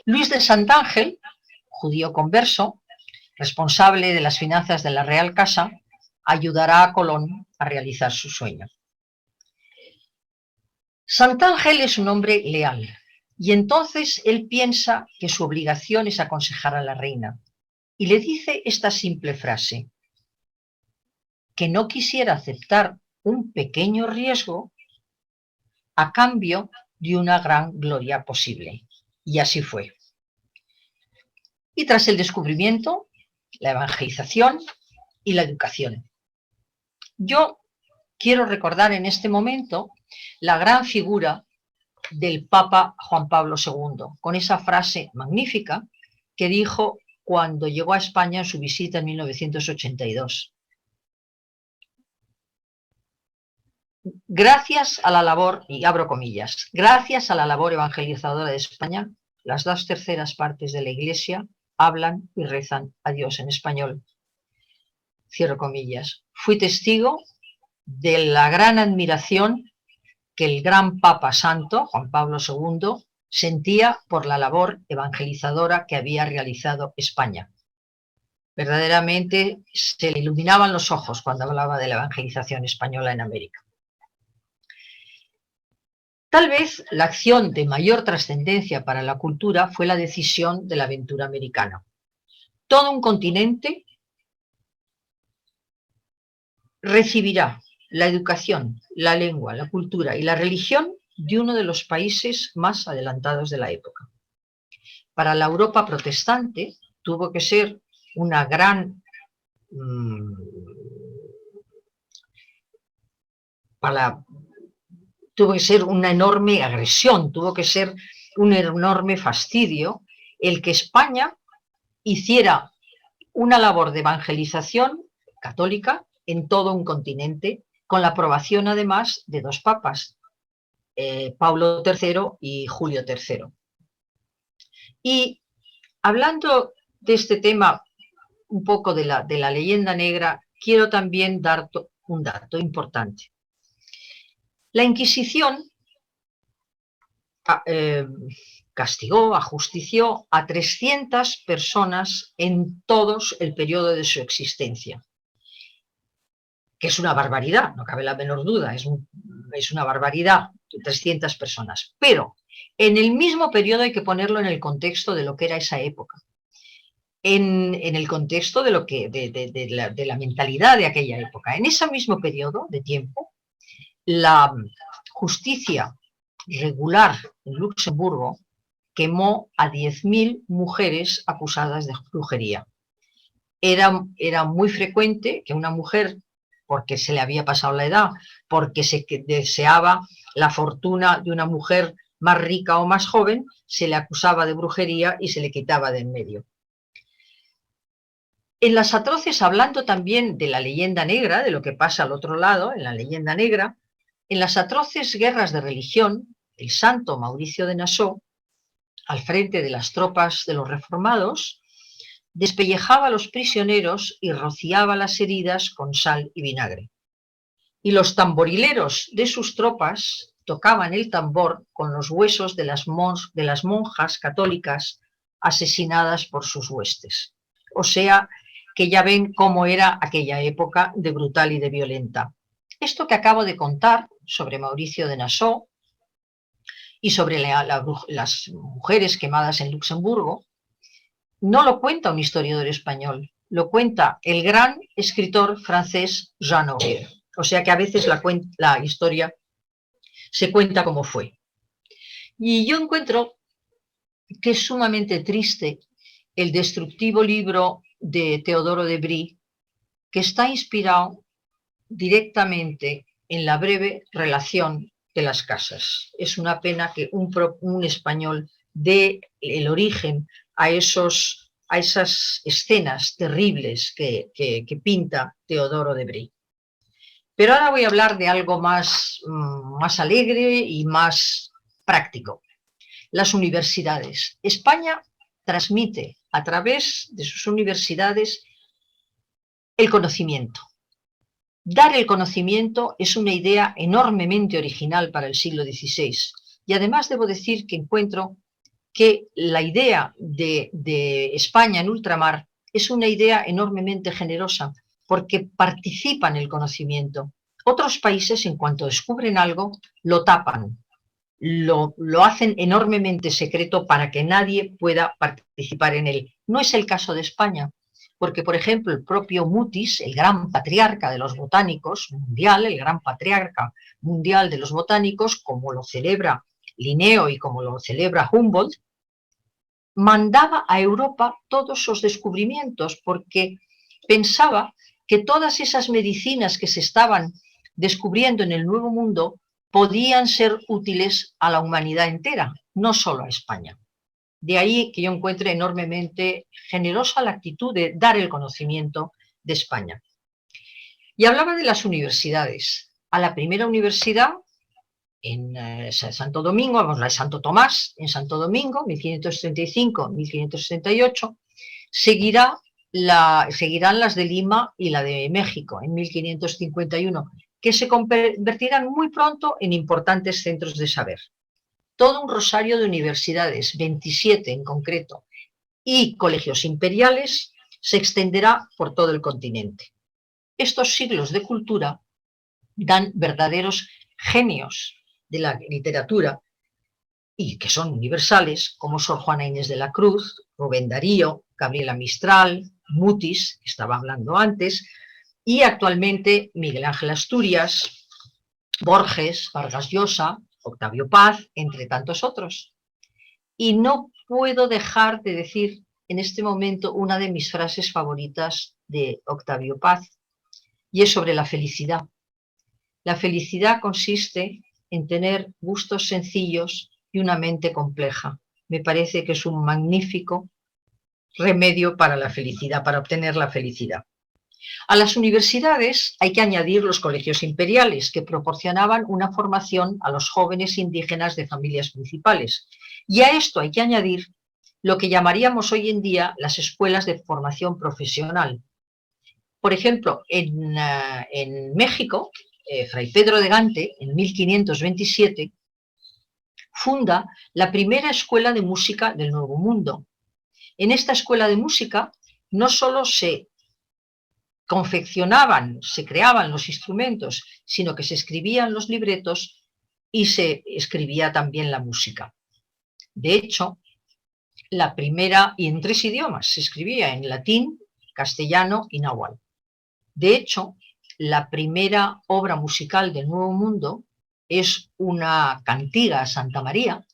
Luis de Santángel, judío converso, responsable de las finanzas de la Real Casa, ayudará a Colón a realizar su sueño. Santángel es un hombre leal, y entonces él piensa que su obligación es aconsejar a la reina, y le dice esta simple frase: que no quisiera aceptar un pequeño riesgo a cambio de una gran gloria posible. Y así fue. Y tras el descubrimiento, la evangelización y la educación. Yo quiero recordar en este momento la gran figura del Papa Juan Pablo II, con esa frase magnífica que dijo cuando llegó a España en su visita en 1982. Gracias a la labor, y abro comillas, gracias a la labor evangelizadora de España, las 2/3 partes de la Iglesia hablan y rezan a Dios en español. Cierro comillas. Fui testigo de la gran admiración que el gran Papa Santo, Juan Pablo II, sentía por la labor evangelizadora que había realizado España. Verdaderamente se le iluminaban los ojos cuando hablaba de la evangelización española en América. Tal vez la acción de mayor trascendencia para la cultura fue la decisión de la aventura americana. Todo un continente recibirá la educación, la lengua, la cultura y la religión de uno de los países más adelantados de la época. Para la Europa protestante tuvo que ser una gran tuvo que ser una enorme agresión, tuvo que ser un enorme fastidio el que España hiciera una labor de evangelización católica en todo un continente, con la aprobación además de dos papas, Pablo III y Julio III. Y hablando de este tema, un poco de la leyenda negra, quiero también dar un dato importante. La Inquisición castigó, ajustició a 300 personas en todo el periodo de su existencia, que es una barbaridad, no cabe la menor duda, es una barbaridad, 300 personas. Pero en el mismo periodo hay que ponerlo en el contexto de lo que era esa época, en el contexto de la mentalidad de aquella época. En ese mismo periodo de tiempo, la justicia regular en Luxemburgo quemó a 10.000 mujeres acusadas de brujería. Era muy frecuente que una mujer, porque se le había pasado la edad, porque se deseaba la fortuna de una mujer más rica o más joven, se le acusaba de brujería y se le quitaba de en medio. En las atroces, hablando también de la leyenda negra, de lo que pasa al otro lado, en la leyenda negra, en las atroces guerras de religión, el santo Mauricio de Nassau, al frente de las tropas de los reformados, despellejaba a los prisioneros y rociaba las heridas con sal y vinagre. Y los tamborileros de sus tropas tocaban el tambor con los huesos de las monjas católicas asesinadas por sus huestes. O sea, que ya ven cómo era aquella época de brutal y de violenta. Esto que acabo de contar sobre Mauricio de Nassau y sobre las mujeres quemadas en Luxemburgo, no lo cuenta un historiador español, lo cuenta el gran escritor francés Jean Augier. O sea que a veces la historia se cuenta como fue. Y yo encuentro que es sumamente triste el destructivo libro de Teodoro de Bry, que está inspirado directamente en la breve relación de las casas. Es una pena que un español dé el origen a esas escenas terribles que pinta Teodoro de Bry. Pero ahora voy a hablar de algo más alegre y más práctico. Las universidades. España transmite a través de sus universidades el conocimiento. Dar el conocimiento es una idea enormemente original para el siglo XVI. Y además debo decir que encuentro que la idea de España en ultramar es una idea enormemente generosa, porque participa en el conocimiento. Otros países, en cuanto descubren algo, lo tapan, lo hacen enormemente secreto para que nadie pueda participar en él. No es el caso de España, porque, por ejemplo, el propio Mutis, el gran patriarca de los botánicos mundial, el gran patriarca mundial de los botánicos, como lo celebra Linneo y como lo celebra Humboldt, mandaba a Europa todos sus descubrimientos, porque pensaba que todas esas medicinas que se estaban descubriendo en el Nuevo Mundo podían ser útiles a la humanidad entera, no solo a España. De ahí que yo encuentre enormemente generosa la actitud de dar el conocimiento de España. Y hablaba de las universidades. A la primera universidad en Santo Domingo, vamos, la de Santo Tomás, en Santo Domingo, 1535-1568, seguirán las de Lima y la de México en 1551, que se convertirán muy pronto en importantes centros de saber. Todo un rosario de universidades, 27 en concreto, y colegios imperiales se extenderá por todo el continente. Estos siglos de cultura dan verdaderos genios de la literatura y que son universales, como Sor Juana Inés de la Cruz, Rubén Darío, Gabriela Mistral, Mutis, que estaba hablando antes, y actualmente Miguel Ángel Asturias, Borges, Vargas Llosa, Octavio Paz, entre tantos otros. Y no puedo dejar de decir en este momento una de mis frases favoritas de Octavio Paz, y es sobre la felicidad. La felicidad consiste en tener gustos sencillos y una mente compleja. Me parece que es un magnífico remedio para la felicidad, para obtener la felicidad. A las universidades hay que añadir los colegios imperiales, que proporcionaban una formación a los jóvenes indígenas de familias principales. Y a esto hay que añadir lo que llamaríamos hoy en día las escuelas de formación profesional. Por ejemplo, en México, Fray Pedro de Gante, en 1527, funda la primera escuela de música del Nuevo Mundo. En esta escuela de música no solo se confeccionaban, se creaban los instrumentos, sino que se escribían los libretos y se escribía también la música. De hecho, la primera, y en 3 idiomas, se escribía en latín, castellano y náhuatl. De hecho, la primera obra musical del Nuevo Mundo es una cantiga a Santa María,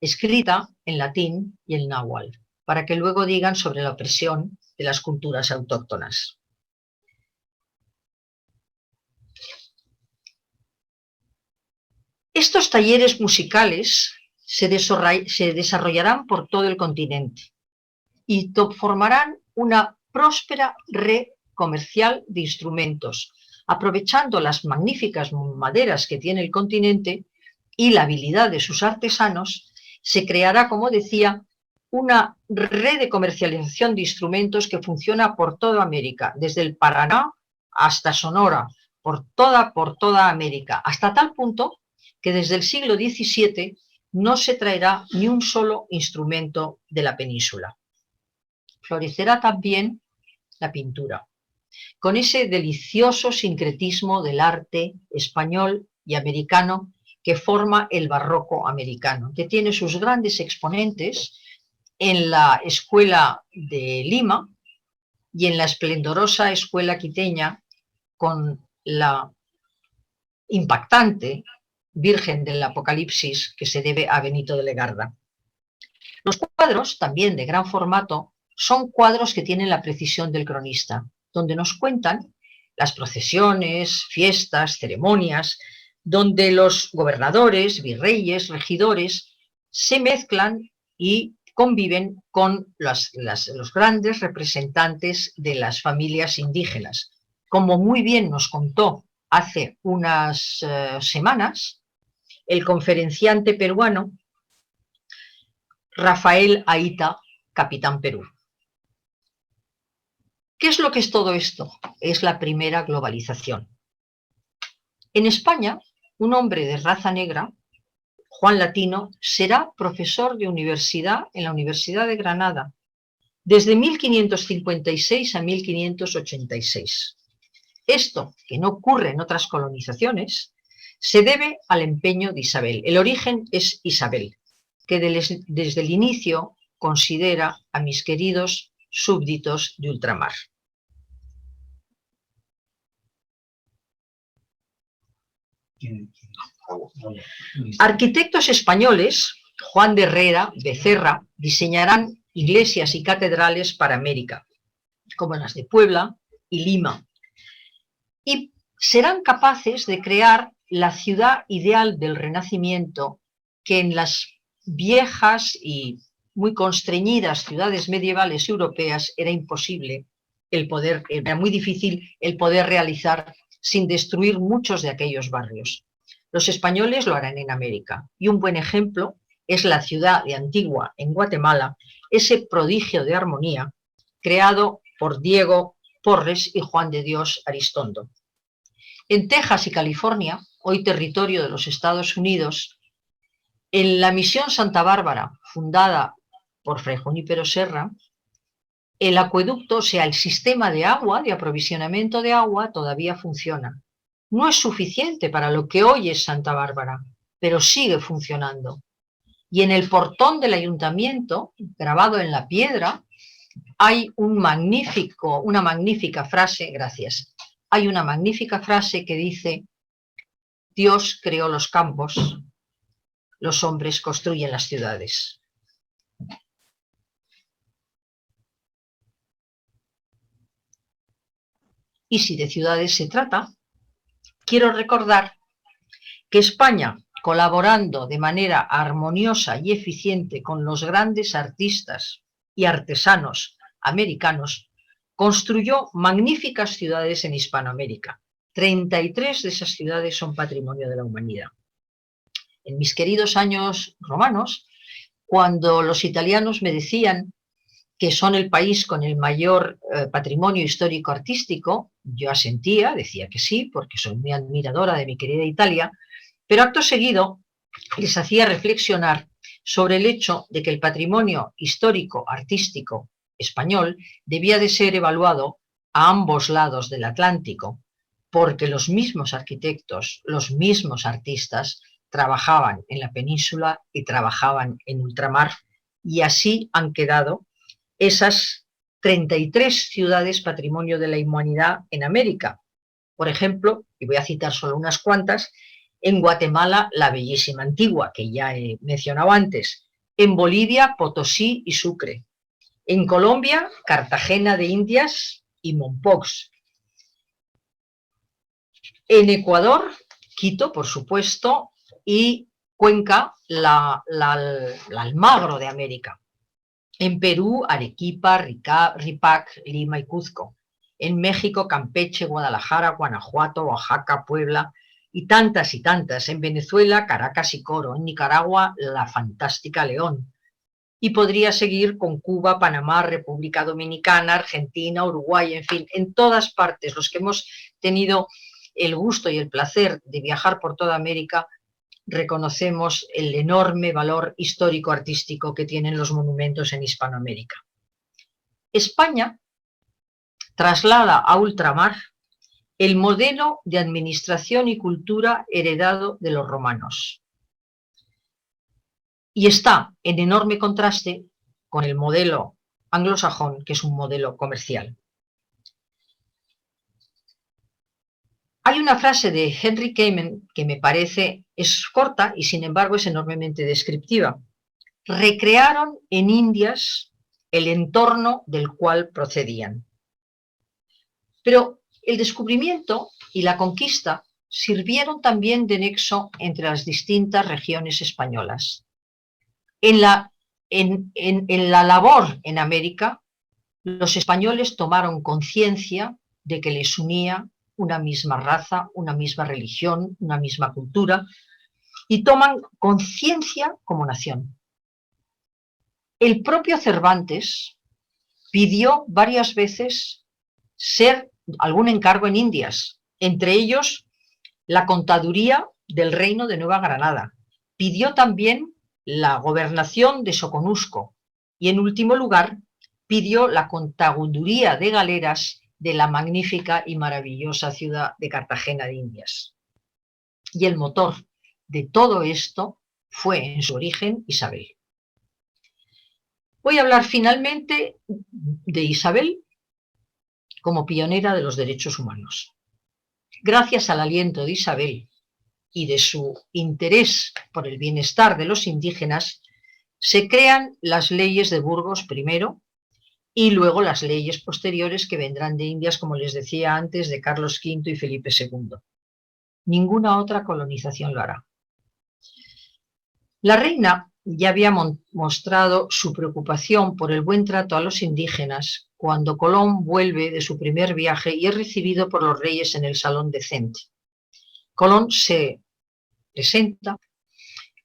escrita en latín y en náhuatl, para que luego digan sobre la opresión de las culturas autóctonas. Estos talleres musicales se desarrollarán por todo el continente y formarán una próspera red comercial de instrumentos, aprovechando las magníficas maderas que tiene el continente y la habilidad de sus artesanos. Se creará, como decía, una red de comercialización de instrumentos que funciona por toda América, desde el Paraná hasta Sonora, por toda América, hasta tal punto que desde el siglo XVII no se traerá ni un solo instrumento de la península. Florecerá también la pintura, con ese delicioso sincretismo del arte español y americano que forma el barroco americano, que tiene sus grandes exponentes en la Escuela de Lima y en la esplendorosa Escuela quiteña, con la impactante Virgen del Apocalipsis que se debe a Benito de Legarda. Los cuadros, también de gran formato, son cuadros que tienen la precisión del cronista, donde nos cuentan las procesiones, fiestas, ceremonias, donde los gobernadores, virreyes, regidores se mezclan y conviven con los grandes representantes de las familias indígenas. Como muy bien nos contó hace unas semanas el conferenciante peruano Rafael Aita, capitán Perú. ¿Qué es lo que es todo esto? Es la primera globalización. En España, un hombre de raza negra, Juan Latino, será profesor de universidad en la Universidad de Granada desde 1556 a 1586. Esto, que no ocurre en otras colonizaciones, se debe al empeño de Isabel. El origen es Isabel, que desde el inicio considera a mis queridos súbditos de ultramar. Arquitectos españoles, Juan de Herrera, Becerra, diseñarán iglesias y catedrales para América, como las de Puebla y Lima, y serán capaces de crear la ciudad ideal del Renacimiento, que en las viejas y muy constreñidas ciudades medievales europeas era imposible era muy difícil el poder realizar sin destruir muchos de aquellos barrios. Los españoles lo harán en América, y un buen ejemplo es la ciudad de Antigua, en Guatemala, ese prodigio de armonía creado por Diego Porres y Juan de Dios Aristondo. En Texas y California, hoy territorio de los Estados Unidos, en la misión Santa Bárbara, fundada por Fray Junípero Serra, el acueducto, o sea, el sistema de agua, de aprovisionamiento de agua, todavía funciona. No es suficiente para lo que hoy es Santa Bárbara, pero sigue funcionando. Y en el portón del ayuntamiento, grabado en la piedra, hay una magnífica frase, gracias, hay una magnífica frase que dice: Dios creó los campos, los hombres construyen las ciudades. Y si de ciudades se trata, quiero recordar que España, colaborando de manera armoniosa y eficiente con los grandes artistas y artesanos americanos, construyó magníficas ciudades en Hispanoamérica. 33 de esas ciudades son patrimonio de la humanidad. En mis queridos años romanos, cuando los italianos me decían que son el país con el mayor patrimonio histórico-artístico, yo asentía, decía que sí, porque soy muy admiradora de mi querida Italia, pero acto seguido les hacía reflexionar sobre el hecho de que el patrimonio histórico-artístico español debía de ser evaluado a ambos lados del Atlántico, porque los mismos arquitectos, los mismos artistas trabajaban en la península y trabajaban en ultramar, y así han quedado esas 33 ciudades patrimonio de la humanidad en América. Por ejemplo, y voy a citar solo unas cuantas, en Guatemala, la bellísima Antigua, que ya he mencionado antes, en Bolivia, Potosí y Sucre, en Colombia, Cartagena de Indias y Mompox, en Ecuador, Quito, por supuesto, y Cuenca, la Almagro de América. En Perú, Arequipa, Ripac, Lima y Cuzco. En México, Campeche, Guadalajara, Guanajuato, Oaxaca, Puebla y tantas y tantas. En Venezuela, Caracas y Coro. En Nicaragua, la fantástica León. Y podría seguir con Cuba, Panamá, República Dominicana, Argentina, Uruguay, en fin, en todas partes. Los que hemos tenido el gusto y el placer de viajar por toda América, reconocemos el enorme valor histórico-artístico que tienen los monumentos en Hispanoamérica. España traslada a ultramar el modelo de administración y cultura heredado de los romanos. Y está en enorme contraste con el modelo anglosajón, que es un modelo comercial. Hay una frase de Henry Kamen que me parece es corta y sin embargo es enormemente descriptiva. Recrearon en Indias el entorno del cual procedían. Pero el descubrimiento y la conquista sirvieron también de nexo entre las distintas regiones españolas. En la labor en América, los españoles tomaron conciencia de que les unía una misma raza, una misma religión, una misma cultura, y toman conciencia como nación. El propio Cervantes pidió varias veces ser algún encargo en Indias, entre ellos la contaduría del reino de Nueva Granada. Pidió también la gobernación de Soconusco y, en último lugar, pidió la contaduría de galeras de la magnífica y maravillosa ciudad de Cartagena de Indias. Y el motor de todo esto fue en su origen Isabel. Voy a hablar finalmente de Isabel como pionera de los derechos humanos. Gracias al aliento de Isabel y de su interés por el bienestar de los indígenas, se crean las leyes de Burgos primero, y luego las leyes posteriores que vendrán de Indias, como les decía antes, de Carlos V y Felipe II. Ninguna otra colonización lo hará. La reina ya había mostrado su preocupación por el buen trato a los indígenas cuando Colón vuelve de su primer viaje y es recibido por los reyes en el Salón Decente. Colón se presenta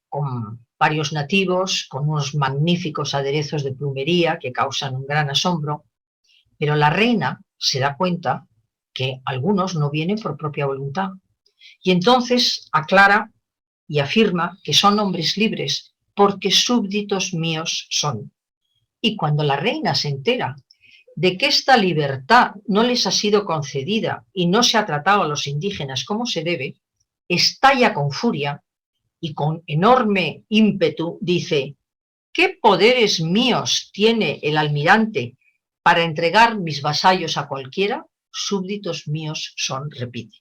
con varios nativos, con unos magníficos aderezos de plumería que causan un gran asombro, pero la reina se da cuenta que algunos no vienen por propia voluntad. Y entonces aclara y afirma que son hombres libres, porque súbditos míos son. Y cuando la reina se entera de que esta libertad no les ha sido concedida y no se ha tratado a los indígenas como se debe, estalla con furia y con enorme ímpetu dice: ¿qué poderes míos tiene el almirante para entregar mis vasallos a cualquiera? Súbditos míos son, repite.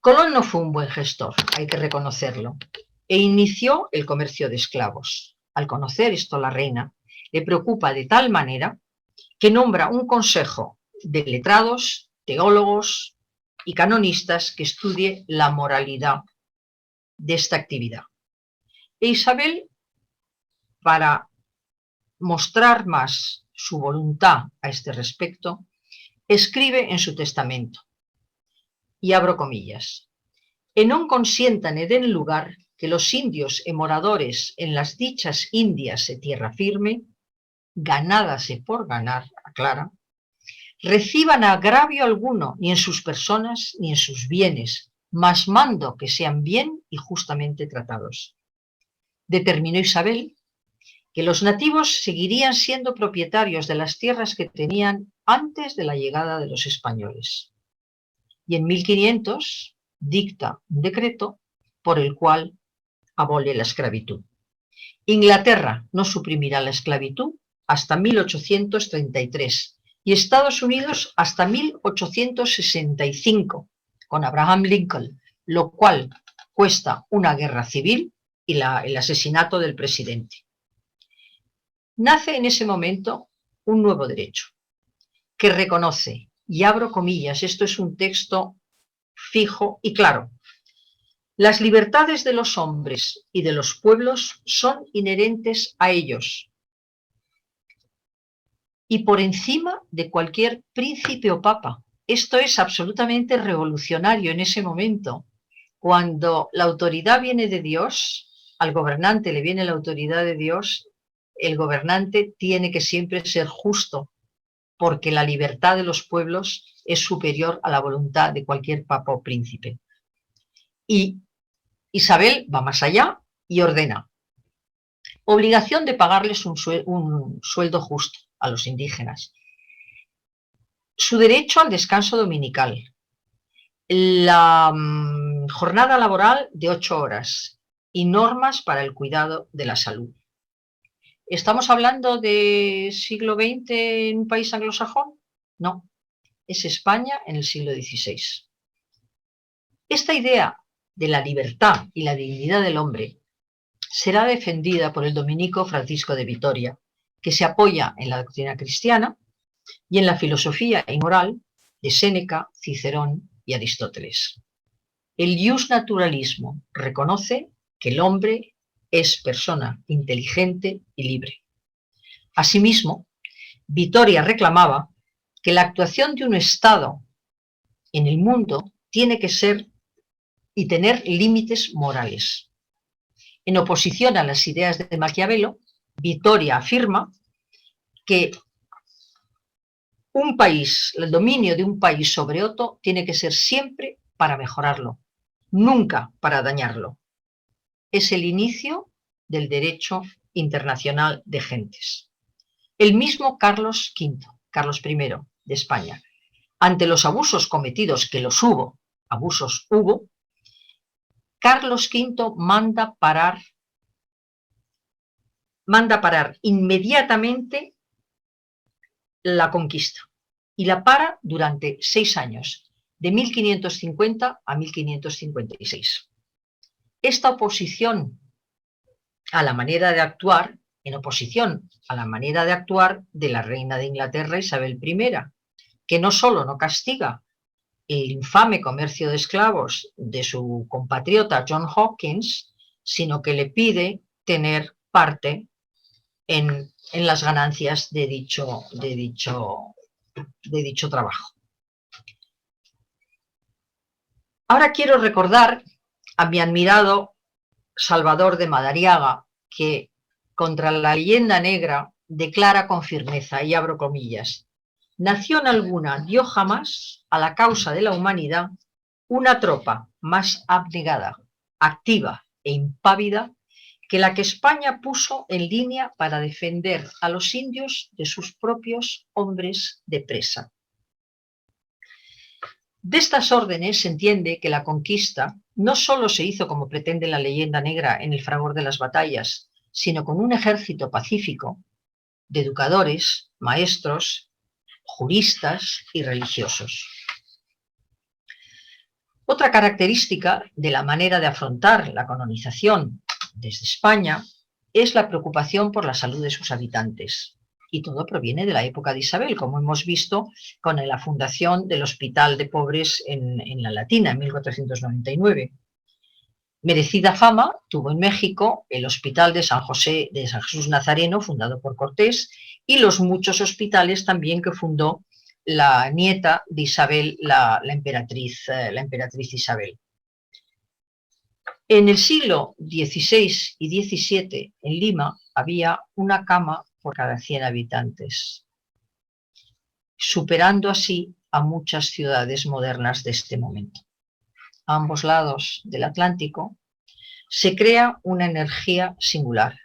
Colón no fue un buen gestor, hay que reconocerlo, e inició el comercio de esclavos. Al conocer esto la reina le preocupa de tal manera que nombra un consejo de letrados, teólogos y canonistas que estudie la moralidad de esta actividad. E Isabel, para mostrar más su voluntad a este respecto, escribe en su testamento, y abro comillas: «E non consientan e den lugar que los indios e moradores en las dichas Indias e tierra firme, ganadas e por ganar», aclara, «reciban agravio alguno, ni en sus personas ni en sus bienes, mas mando que sean bien y justamente tratados». Determinó Isabel que los nativos seguirían siendo propietarios de las tierras que tenían antes de la llegada de los españoles. Y en 1500 dicta un decreto por el cual abole la esclavitud. Inglaterra no suprimirá la esclavitud hasta 1833 y Estados Unidos hasta 1865 con Abraham Lincoln, lo cual cuesta una guerra civil y el asesinato del presidente. Nace en ese momento un nuevo derecho que reconoce, y abro comillas, esto es un texto fijo y claro: «Las libertades de los hombres y de los pueblos son inherentes a ellos y por encima de cualquier príncipe o papa». Esto es absolutamente revolucionario en ese momento. Cuando la autoridad viene de Dios, al gobernante le viene la autoridad de Dios, el gobernante tiene que siempre ser justo, porque la libertad de los pueblos es superior a la voluntad de cualquier papa o príncipe. Y Isabel va más allá y ordena obligación de pagarles un sueldo justo a los indígenas, su derecho al descanso dominical, la jornada laboral de 8 horas y normas para el cuidado de la salud. ¿Estamos hablando de siglo XX en un país anglosajón? No, es España en el siglo XVI. Esta idea de la libertad y la dignidad del hombre será defendida por el dominico Francisco de Vitoria, que se apoya en la doctrina cristiana y en la filosofía y moral de Séneca, Cicerón y Aristóteles. El iusnaturalismo reconoce que el hombre es persona inteligente y libre. Asimismo, Vitoria reclamaba que la actuación de un Estado en el mundo tiene que ser y tener límites morales. En oposición a las ideas de Maquiavelo, Vitoria afirma que un país, el dominio de un país sobre otro, tiene que ser siempre para mejorarlo, nunca para dañarlo. Es el inicio del derecho internacional de gentes. El mismo Carlos V, Carlos I de España, ante los abusos cometidos, que los hubo, abusos hubo, Carlos V manda parar inmediatamente la conquista y la para durante 6 años, de 1550 a 1556. Esta oposición a la manera de actuar, en oposición a la manera de actuar de la reina de Inglaterra Isabel I, que no solo no castiga el infame comercio de esclavos de su compatriota John Hawkins, sino que le pide tener parte en las ganancias de dicho trabajo. Ahora quiero recordar a mi admirado Salvador de Madariaga, que contra la leyenda negra declara con firmeza, y abro comillas: nación alguna dio jamás a la causa de la humanidad una tropa más abnegada, activa e impávida que la que España puso en línea para defender a los indios de sus propios hombres de presa. De estas órdenes se entiende que la conquista no solo se hizo como pretende la leyenda negra en el fragor de las batallas, sino con un ejército pacífico de educadores, maestros, juristas y religiosos. Otra característica de la manera de afrontar la colonización desde España es la preocupación por la salud de sus habitantes. Y todo proviene de la época de Isabel, como hemos visto con la fundación del Hospital de Pobres en La Latina, en 1499. Merecida fama tuvo en México el Hospital de San Jesús Nazareno, fundado por Cortés, y los muchos hospitales también que fundó la nieta de Isabel, la emperatriz Isabel. En el siglo XVI y XVII, en Lima, había una cama por cada 100 habitantes, superando así a muchas ciudades modernas de este momento. A ambos lados del Atlántico se crea una energía singular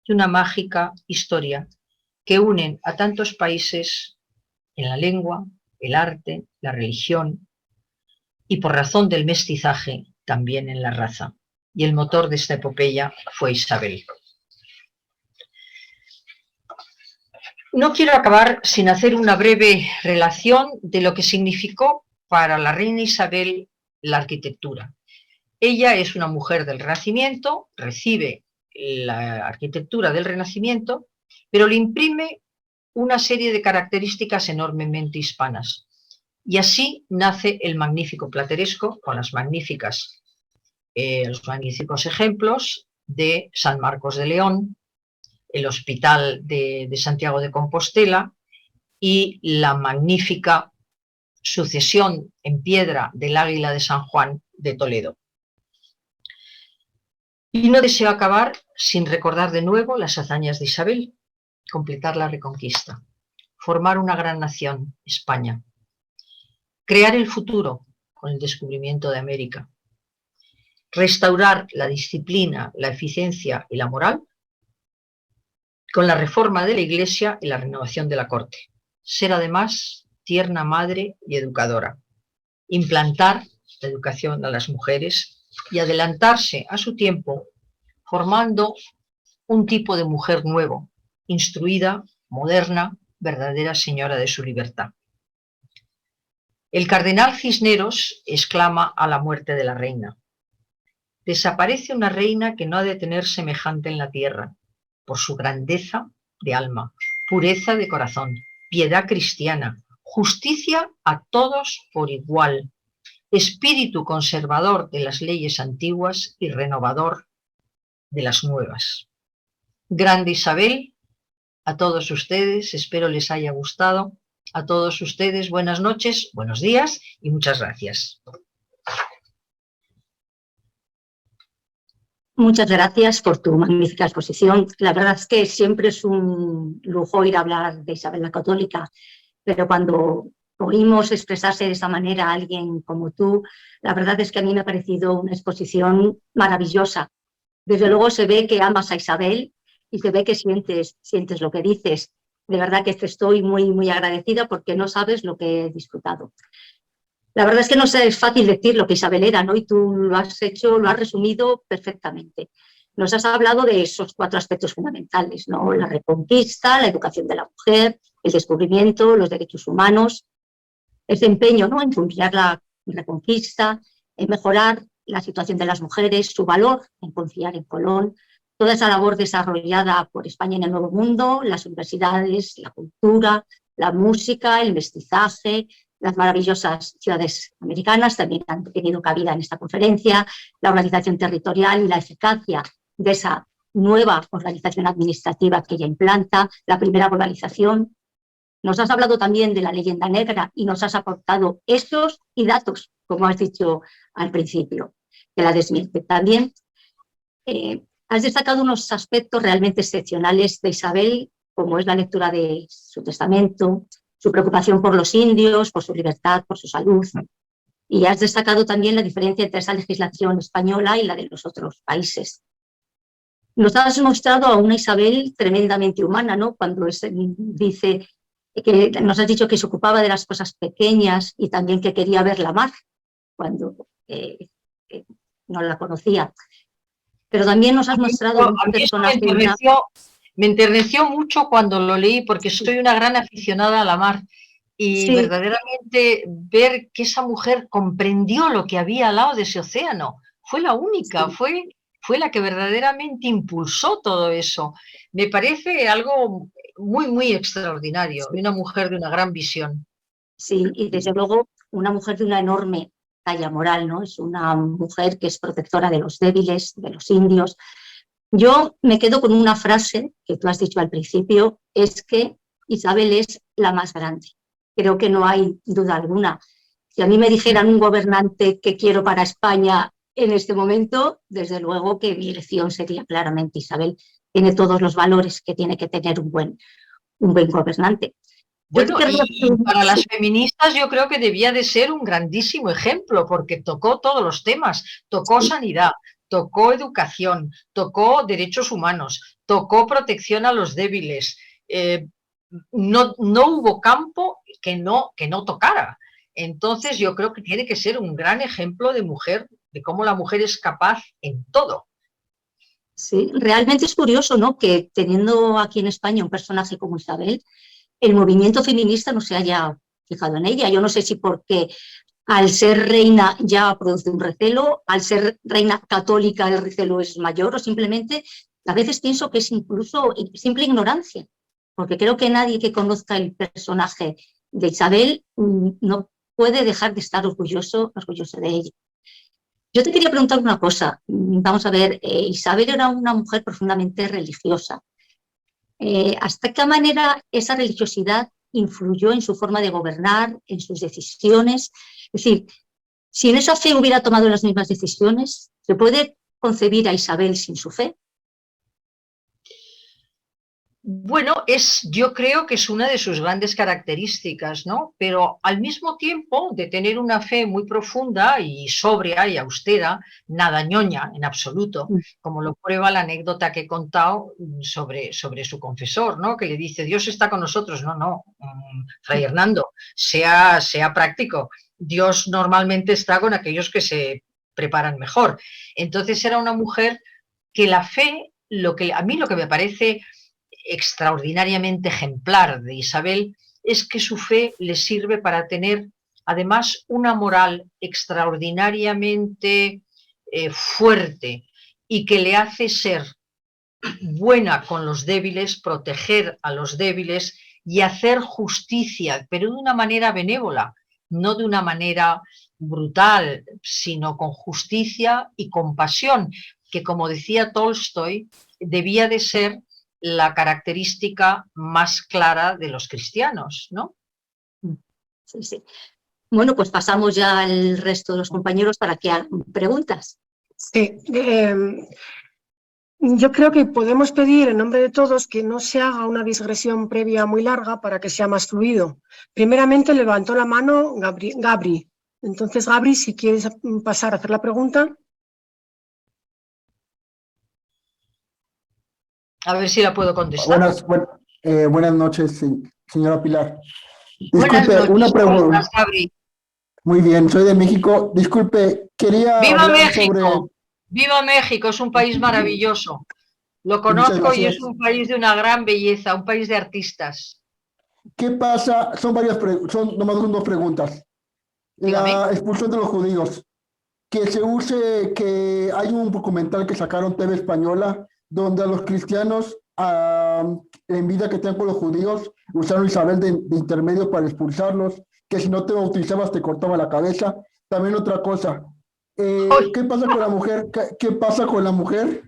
y una mágica historia que unen a tantos países en la lengua, el arte, la religión y por razón del mestizaje también en la raza. Y el motor de esta epopeya fue Isabel. No quiero acabar sin hacer una breve relación de lo que significó para la reina Isabel la arquitectura. Ella es una mujer del Renacimiento, recibe la arquitectura del Renacimiento, pero le imprime una serie de características enormemente hispanas. Y así nace el magnífico plateresco con los magníficos ejemplos de San Marcos de León, el Hospital de Santiago de Compostela y la magnífica sucesión en piedra del Águila de San Juan de Toledo. Y no deseo acabar sin recordar de nuevo las hazañas de Isabel, completar la reconquista, formar una gran nación, España, crear el futuro con el descubrimiento de América, restaurar la disciplina, la eficiencia y la moral con la reforma de la Iglesia y la renovación de la corte, ser además tierna madre y educadora, implantar la educación a las mujeres y adelantarse a su tiempo formando un tipo de mujer nuevo, instruida, moderna, verdadera señora de su libertad. El cardenal Cisneros exclama a la muerte de la reina: desaparece una reina que no ha de tener semejante en la tierra, por su grandeza de alma, pureza de corazón, piedad cristiana, justicia a todos por igual, espíritu conservador de las leyes antiguas y renovador de las nuevas. Grande Isabel, a todos ustedes, espero les haya gustado. A todos ustedes, buenas noches, buenos días y muchas gracias. Muchas gracias por tu magnífica exposición. La verdad es que siempre es un lujo ir a hablar de Isabel la Católica, pero cuando oímos expresarse de esa manera a alguien como tú, la verdad es que a mí me ha parecido una exposición maravillosa. Desde luego se ve que amas a Isabel y se ve que sientes lo que dices. De verdad que te estoy muy, muy agradecida porque no sabes lo que he disfrutado. La verdad es que no es fácil decir lo que Isabel era, ¿no? Y tú lo has hecho, lo has resumido perfectamente. Nos has hablado de esos 4 aspectos fundamentales, ¿no? La reconquista, la educación de la mujer, el descubrimiento, los derechos humanos, ese empeño, ¿no?, en cumplir la reconquista, en mejorar la situación de las mujeres, su valor en confiar en Colón, toda esa labor desarrollada por España en el Nuevo Mundo, las universidades, la cultura, la música, el mestizaje, las maravillosas ciudades americanas también han tenido cabida en esta conferencia, la organización territorial y la eficacia de esa nueva organización administrativa que ella implanta, la primera globalización. Nos has hablado también de la leyenda negra y nos has aportado hechos y datos, como has dicho al principio, que la desmiente. También has destacado unos aspectos realmente excepcionales de Isabel, como es la lectura de su testamento, su preocupación por los indios, por su libertad, por su salud. Y has destacado también la diferencia entre esa legislación española y la de los otros países. Nos has mostrado a una Isabel tremendamente humana, ¿no? Cuando dice que nos has dicho que se ocupaba de las cosas pequeñas y también que quería ver la mar cuando no la conocía. Pero también nos has mostrado un personaje. Me enterneció mucho cuando lo leí porque soy una gran aficionada a la mar y sí, verdaderamente ver que esa mujer comprendió lo que había al lado de ese océano. Fue la única, sí, fue la que verdaderamente impulsó todo eso. Me parece algo muy, muy extraordinario, y una mujer de una gran visión. Sí, y desde luego una mujer de una enorme talla moral, ¿no? Es una mujer que es protectora de los débiles, de los indios. Yo me quedo con una frase que tú has dicho al principio, es que Isabel es la más grande. Creo que no hay duda alguna. Si a mí me dijeran un gobernante que quiero para España en este momento, desde luego que mi elección sería claramente Isabel. Tiene todos los valores que tiene que tener un buen gobernante. Bueno, y para las feministas yo creo que debía de ser un grandísimo ejemplo, porque tocó todos los temas, tocó sanidad, tocó educación, tocó derechos humanos, tocó protección a los débiles. No hubo campo que no tocara. Entonces yo creo que tiene que ser un gran ejemplo de mujer, de cómo la mujer es capaz en todo. Sí, realmente es curioso, ¿no?, que teniendo aquí en España un personaje como Isabel, el movimiento feminista no se haya fijado en ella. Yo no sé si porque al ser reina ya produce un recelo, al ser reina católica el recelo es mayor, o simplemente a veces pienso que es incluso simple ignorancia, porque creo que nadie que conozca el personaje de Isabel no puede dejar de estar orgulloso de ella. Yo te quería preguntar una cosa. Vamos a ver, Isabel era una mujer profundamente religiosa. ¿Hasta qué manera esa religiosidad influyó en su forma de gobernar, en sus decisiones? Es decir, si en esa fe hubiera tomado las mismas decisiones, ¿se puede concebir a Isabel sin su fe? Bueno, yo creo que es una de sus grandes características, ¿no? Pero al mismo tiempo de tener una fe muy profunda y sobria y austera, nada ñoña en absoluto, como lo prueba la anécdota que he contado sobre su confesor, ¿no? Que le dice, Dios está con nosotros. No, Fray Hernando, sea práctico. Dios normalmente está con aquellos que se preparan mejor. Entonces era una mujer que la fe, a mí lo que me parece extraordinariamente ejemplar de Isabel es que su fe le sirve para tener además una moral extraordinariamente fuerte y que le hace ser buena con los débiles, proteger a los débiles y hacer justicia, pero de una manera benévola, no de una manera brutal, sino con justicia y compasión, que como decía Tolstoy, debía de ser la característica más clara de los cristianos, ¿no? Sí, sí. Bueno, pues pasamos ya al resto de los compañeros para que hagan preguntas. Sí, yo creo que podemos pedir en nombre de todos que no se haga una digresión previa muy larga para que sea más fluido. Primeramente levantó la mano Gabri. Entonces, Gabri, si quieres pasar a hacer la pregunta. A ver si la puedo contestar. Buenas noches, señora Pilar. Disculpe, una pregunta. Gabri? Muy bien, soy de México. Disculpe, quería ¡Viva México! sobre... ¡Viva México! Es un país maravilloso. Lo conozco y es un país de una gran belleza, un país de artistas. ¿Qué pasa? Son nomás dos preguntas. Dígame. La expulsión de los judíos. Que hay un documental que sacaron TV Española donde a los cristianos, en vida que tenían con los judíos, usaron a Isabel de intermedio para expulsarlos, que si no te bautizabas te cortaba la cabeza. También otra cosa, ¿qué pasa con la mujer? ¿Qué pasa con la mujer?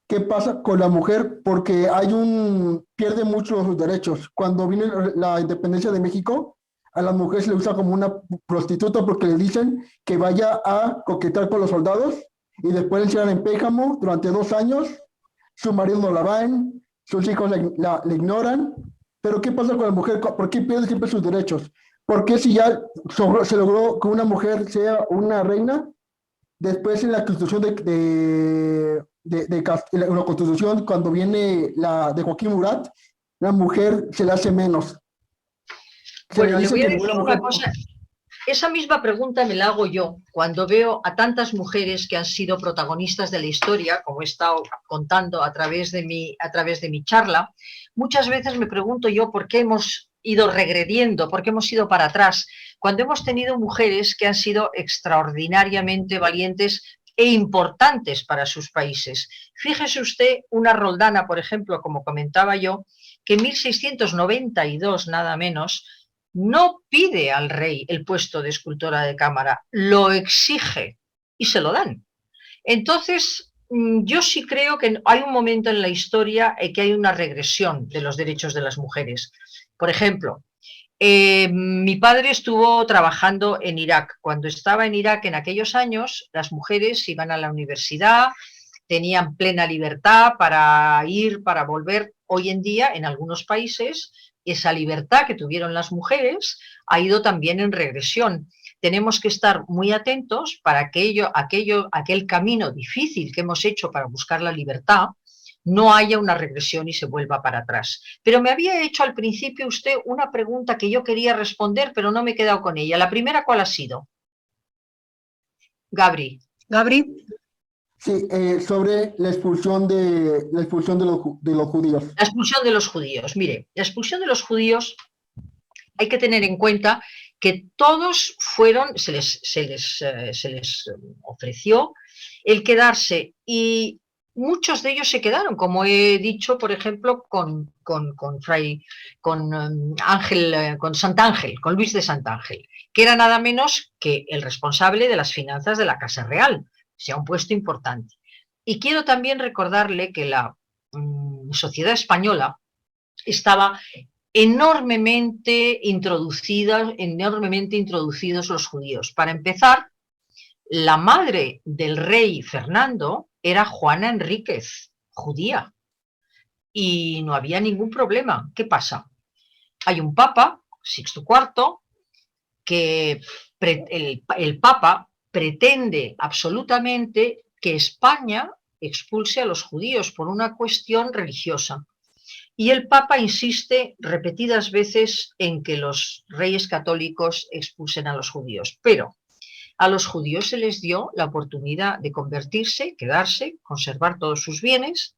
¿Qué pasa con la mujer? Porque pierde mucho sus derechos. Cuando viene la independencia de México, a las mujeres se le usa como una prostituta porque le dicen que vaya a coquetear con los soldados y después le encierran en Pénjamo durante 2 años. Su marido no la ven, sus hijos le ignoran Pero ¿qué pasa con la mujer? ¿Por qué pierde siempre sus derechos? ¿Por qué si ya se logró que una mujer sea una reina, después en la constitución en la constitución, cuando viene la de Joaquín Murat, la mujer se le hace menos? Bueno, le voy a que decir ninguna una mujer... cosa. Esa misma pregunta me la hago yo cuando veo a tantas mujeres que han sido protagonistas de la historia, como he estado contando a través de mi charla. Muchas veces me pregunto yo por qué hemos ido regrediendo, por qué hemos ido para atrás, cuando hemos tenido mujeres que han sido extraordinariamente valientes e importantes para sus países. Fíjese usted, una Roldana, por ejemplo, como comentaba yo, que en 1692, nada menos, no pide al rey el puesto de escultora de cámara, lo exige y se lo dan. Entonces, yo sí creo que hay un momento en la historia en que hay una regresión de los derechos de las mujeres. Por ejemplo, mi padre estuvo trabajando en Irak. Cuando estaba en Irak en aquellos años, las mujeres iban a la universidad, tenían plena libertad para ir, para volver. Hoy en día, en algunos países, esa libertad que tuvieron las mujeres ha ido también en regresión. Tenemos que estar muy atentos para que aquel camino difícil que hemos hecho para buscar la libertad no haya una regresión y se vuelva para atrás. Pero me había hecho al principio usted una pregunta que yo quería responder, pero no me he quedado con ella. La primera, ¿cuál ha sido? Gabri. Sí, sobre la expulsión de los judíos. La expulsión de los judíos. Mire, la expulsión de los judíos hay que tener en cuenta que todos fueron, se les ofreció el quedarse y muchos de ellos se quedaron, como he dicho, por ejemplo, con Sant'Ángel, con Luis de Sant'Ángel, que era nada menos que el responsable de las finanzas de la Casa Real, o sea, un puesto importante. Y quiero también recordarle que la sociedad española estaba enormemente introducidos los judíos. Para empezar, la madre del rey Fernando era Juana Enríquez, judía, y no había ningún problema. ¿Qué pasa? Hay un papa, Sixto IV, que el papa pretende absolutamente que España expulse a los judíos por una cuestión religiosa. Y el Papa insiste repetidas veces en que los reyes católicos expulsen a los judíos. Pero a los judíos se les dio la oportunidad de convertirse, quedarse, conservar todos sus bienes.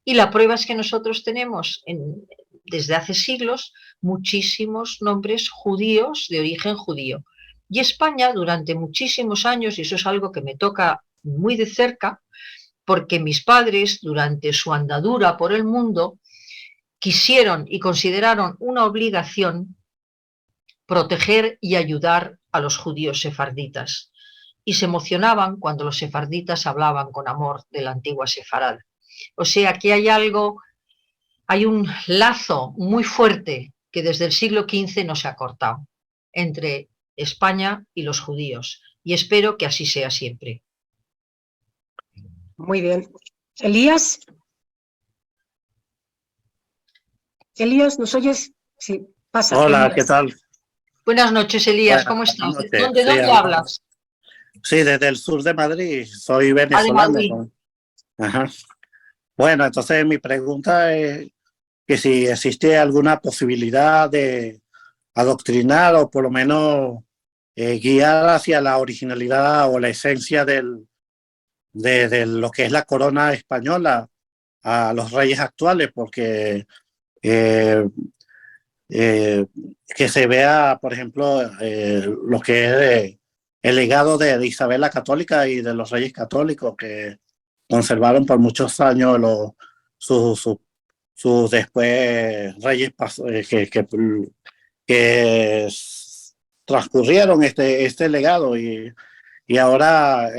Y la prueba es que nosotros tenemos desde hace siglos muchísimos nombres judíos de origen judío. Y España durante muchísimos años, y eso es algo que me toca muy de cerca, porque mis padres durante su andadura por el mundo quisieron y consideraron una obligación proteger y ayudar a los judíos sefarditas. Y se emocionaban cuando los sefarditas hablaban con amor de la antigua Sefarad. O sea que hay un lazo muy fuerte que desde el siglo XV no se ha cortado entre España y los judíos. Y espero que así sea siempre. Muy bien. Elías. Elías, ¿nos oyes? Sí, pasa. Hola, Elías. ¿qué tal? Buenas noches, Elías, ¿cómo estás? Noches. ¿Dónde hablas? Sí, desde el sur de Madrid, soy venezolano. Ajá. Bueno, entonces mi pregunta es que si existe alguna posibilidad de adoctrinar o por lo menos guiar hacia la originalidad o la esencia de lo que es la corona española a los reyes actuales, porque que se vea, por ejemplo, lo que es el legado de Isabel la Católica y de los reyes católicos que conservaron por muchos años sus después reyes que transcurrieron este legado y ahora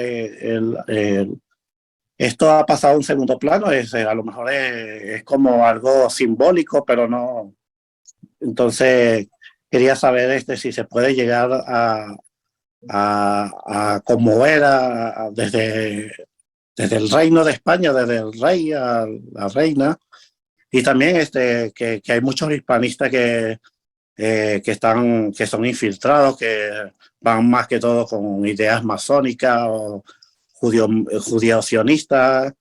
esto ha pasado a un segundo plano. A lo mejor es como algo simbólico, pero no. Entonces quería saber si se puede llegar a como era desde el reino de España, desde el rey a la reina, Y también que hay muchos hispanistas que son infiltrados, que van más que todo con ideas masónicas o judío-sionistas,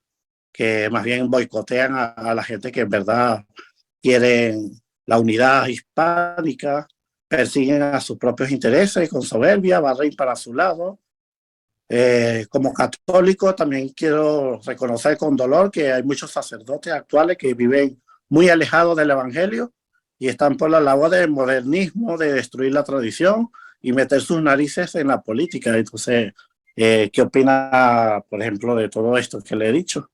que más bien boicotean a la gente que en verdad quieren la unidad hispánica, persiguen a sus propios intereses y con soberbia barren para su lado. Como católico también quiero reconocer con dolor que hay muchos sacerdotes actuales que viven muy alejados del evangelio y están por la labor del modernismo, de destruir la tradición y meter sus narices en la política. Entonces, ¿qué opina, por ejemplo, de todo esto que le he dicho?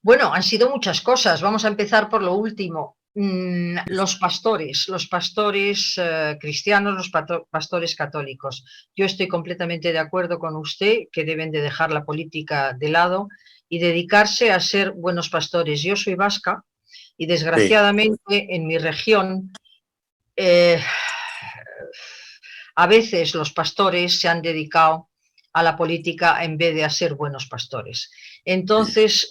Bueno, han sido muchas cosas. Vamos a empezar por lo último. Los pastores cristianos, los pastores católicos. Yo estoy completamente de acuerdo con usted que deben de dejar la política de lado y dedicarse a ser buenos pastores. Yo soy vasca y desgraciadamente en mi región a veces los pastores se han dedicado a la política en vez de a ser buenos pastores. Entonces,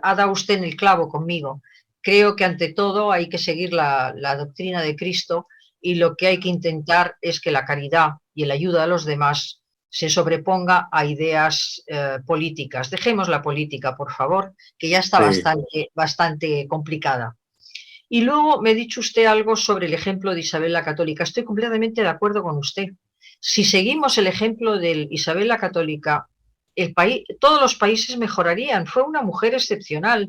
ha dado usted en el clavo conmigo. Creo que ante todo hay que seguir la doctrina de Cristo y lo que hay que intentar es que la caridad y la ayuda a los demás se sobreponga a ideas políticas. Dejemos la política, por favor, que ya está bastante complicada. Y luego me ha dicho usted algo sobre el ejemplo de Isabel la Católica. Estoy completamente de acuerdo con usted. Si seguimos el ejemplo de Isabel la Católica, todos los países mejorarían. Fue una mujer excepcional,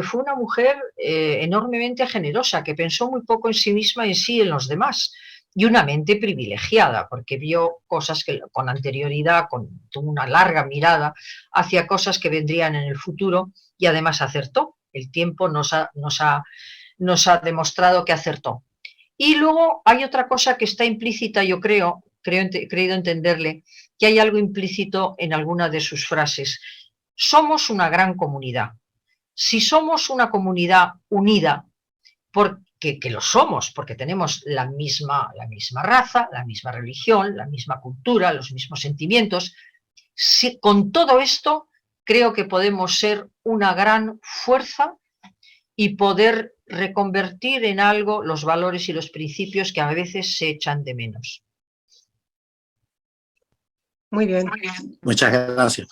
fue una mujer enormemente generosa, que pensó muy poco en sí misma, en sí, en los demás, y una mente privilegiada, porque vio cosas que con anterioridad, tuvo una larga mirada hacia cosas que vendrían en el futuro, y además acertó. El tiempo nos ha demostrado que acertó. Y luego hay otra cosa que está implícita, yo creo creído entenderle, que hay algo implícito en alguna de sus frases. Somos una gran comunidad. Si somos una comunidad unida, porque lo somos, porque tenemos la misma raza, la misma religión, la misma cultura, los mismos sentimientos, con todo esto creo que podemos ser una gran fuerza y poder reconvertir en algo los valores y los principios que a veces se echan de menos. Muy bien. Muchas gracias.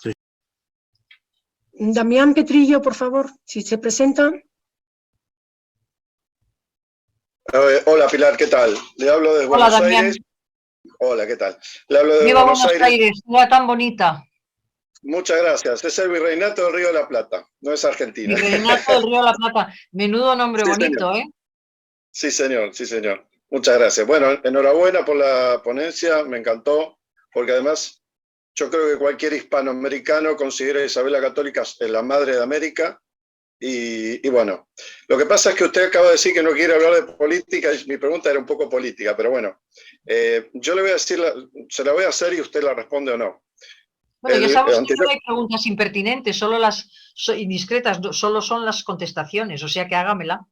Damián Petrillo, por favor, si se presenta. Hola Pilar, ¿qué tal? Le hablo desde Buenos Aires. Hola, ¿qué tal? Le hablo desde Viva Buenos Aires, ciudad tan bonita. Muchas gracias. Es el Virreinato del Río de la Plata, no es Argentina. Virreinato del Río de la Plata. Menudo nombre bonito, señor. Sí, señor, sí, señor. Muchas gracias. Bueno, enhorabuena por la ponencia, me encantó, porque además yo creo que cualquier hispanoamericano considera a Isabel la Católica la madre de América. Y bueno, lo que pasa es que usted acaba de decir que no quiere hablar de política, y mi pregunta era un poco política, pero bueno, yo le voy a decir, se la voy a hacer y usted la responde o no. Bueno, ya sabemos que no hay preguntas impertinentes, solo las indiscretas, solo son las contestaciones, o sea que hágamela.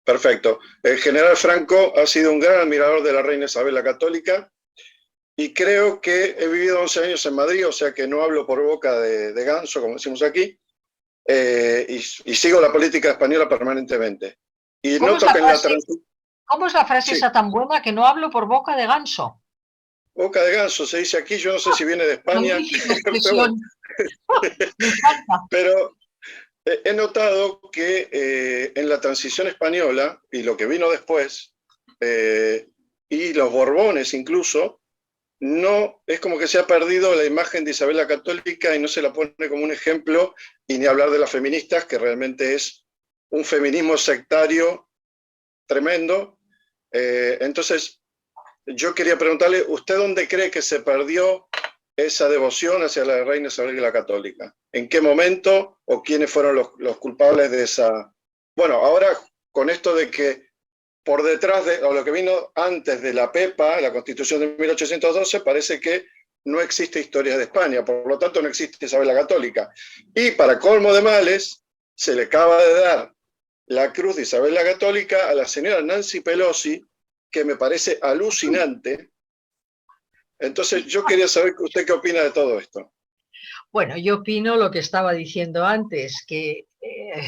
Perfecto. El general Franco ha sido un gran admirador de la reina Isabel la Católica y creo que he vivido 11 años en Madrid, o sea que no hablo por boca de ganso, como decimos aquí, y sigo la política española permanentemente. Y noto que ¿Cómo es la frase esa tan buena que no hablo por boca de ganso? Boca de ganso se dice aquí, yo no sé si viene de España. Pero he notado que en la transición española y lo que vino después, y los Borbones incluso, no es como que se ha perdido la imagen de Isabel la Católica y no se la pone como un ejemplo, y ni hablar de las feministas, que realmente es un feminismo sectario tremendo. Entonces, yo quería preguntarle, ¿usted dónde cree que se perdió esa devoción hacia la reina Isabel la Católica? ¿En qué momento o quiénes fueron los culpables de esa? Bueno, ahora con esto de que por detrás de, o lo que vino antes de la PEPA, la Constitución de 1812, parece que no existe historia de España, por lo tanto no existe Isabel la Católica. Y para colmo de males, se le acaba de dar la cruz de Isabel la Católica a la señora Nancy Pelosi, que me parece alucinante. Entonces yo quería saber usted qué opina de todo esto. Bueno, yo opino lo que estaba diciendo antes, que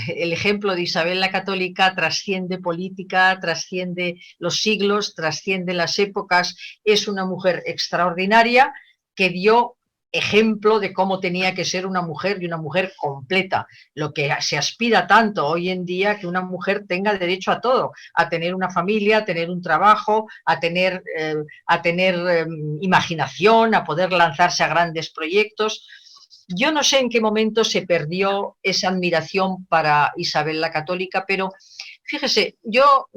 el ejemplo de Isabel la Católica trasciende política, trasciende los siglos, trasciende las épocas. Es una mujer extraordinaria que dio ejemplo de cómo tenía que ser una mujer y una mujer completa. Lo que se aspira tanto hoy en día, que una mujer tenga derecho a todo, a tener una familia, a tener un trabajo, a tener imaginación, a poder lanzarse a grandes proyectos. Yo no sé en qué momento se perdió esa admiración para Isabel la Católica, pero fíjese, yo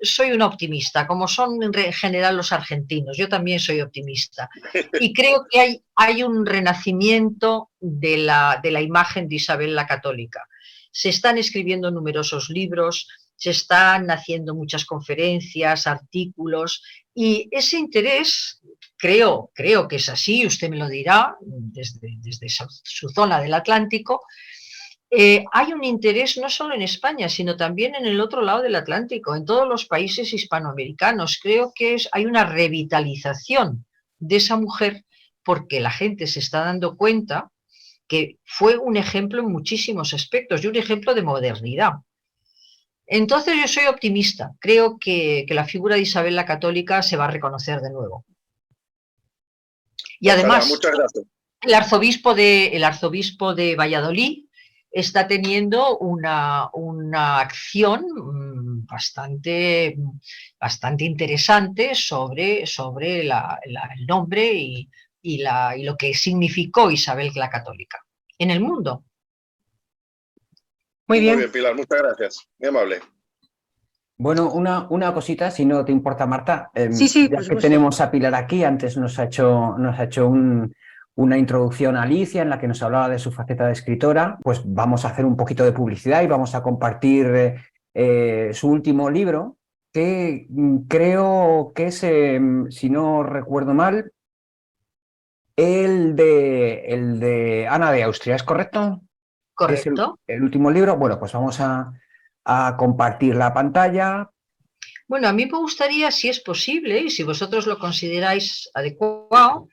soy una optimista, como son en general los argentinos, yo también soy optimista. Y creo que hay un renacimiento de la imagen de Isabel la Católica. Se están escribiendo numerosos libros, se están haciendo muchas conferencias, artículos, y ese interés, creo que es así, usted me lo dirá, desde su zona del Atlántico, hay un interés no solo en España, sino también en el otro lado del Atlántico, en todos los países hispanoamericanos. Creo que hay una revitalización de esa mujer porque la gente se está dando cuenta que fue un ejemplo en muchísimos aspectos y un ejemplo de modernidad. Entonces yo soy optimista, creo que la figura de Isabel la Católica se va a reconocer de nuevo. Y además, muchas gracias. El arzobispo de Valladolid está teniendo una acción bastante interesante sobre el nombre y lo que significó Isabel la Católica en el mundo. Muy bien. Muy bien, Pilar, muchas gracias. Muy amable. Bueno, una cosita, si no te importa, Marta. Sí, ya que tenemos a Pilar aquí, antes nos ha hecho una introducción a Alicia en la que nos hablaba de su faceta de escritora, pues vamos a hacer un poquito de publicidad y vamos a compartir su último libro, que creo que es, si no recuerdo mal, el de Ana de Austria, ¿es correcto? Correcto. Es el último libro. Bueno, pues vamos a compartir la pantalla. Bueno, a mí me gustaría, si es posible, y si vosotros lo consideráis adecuado,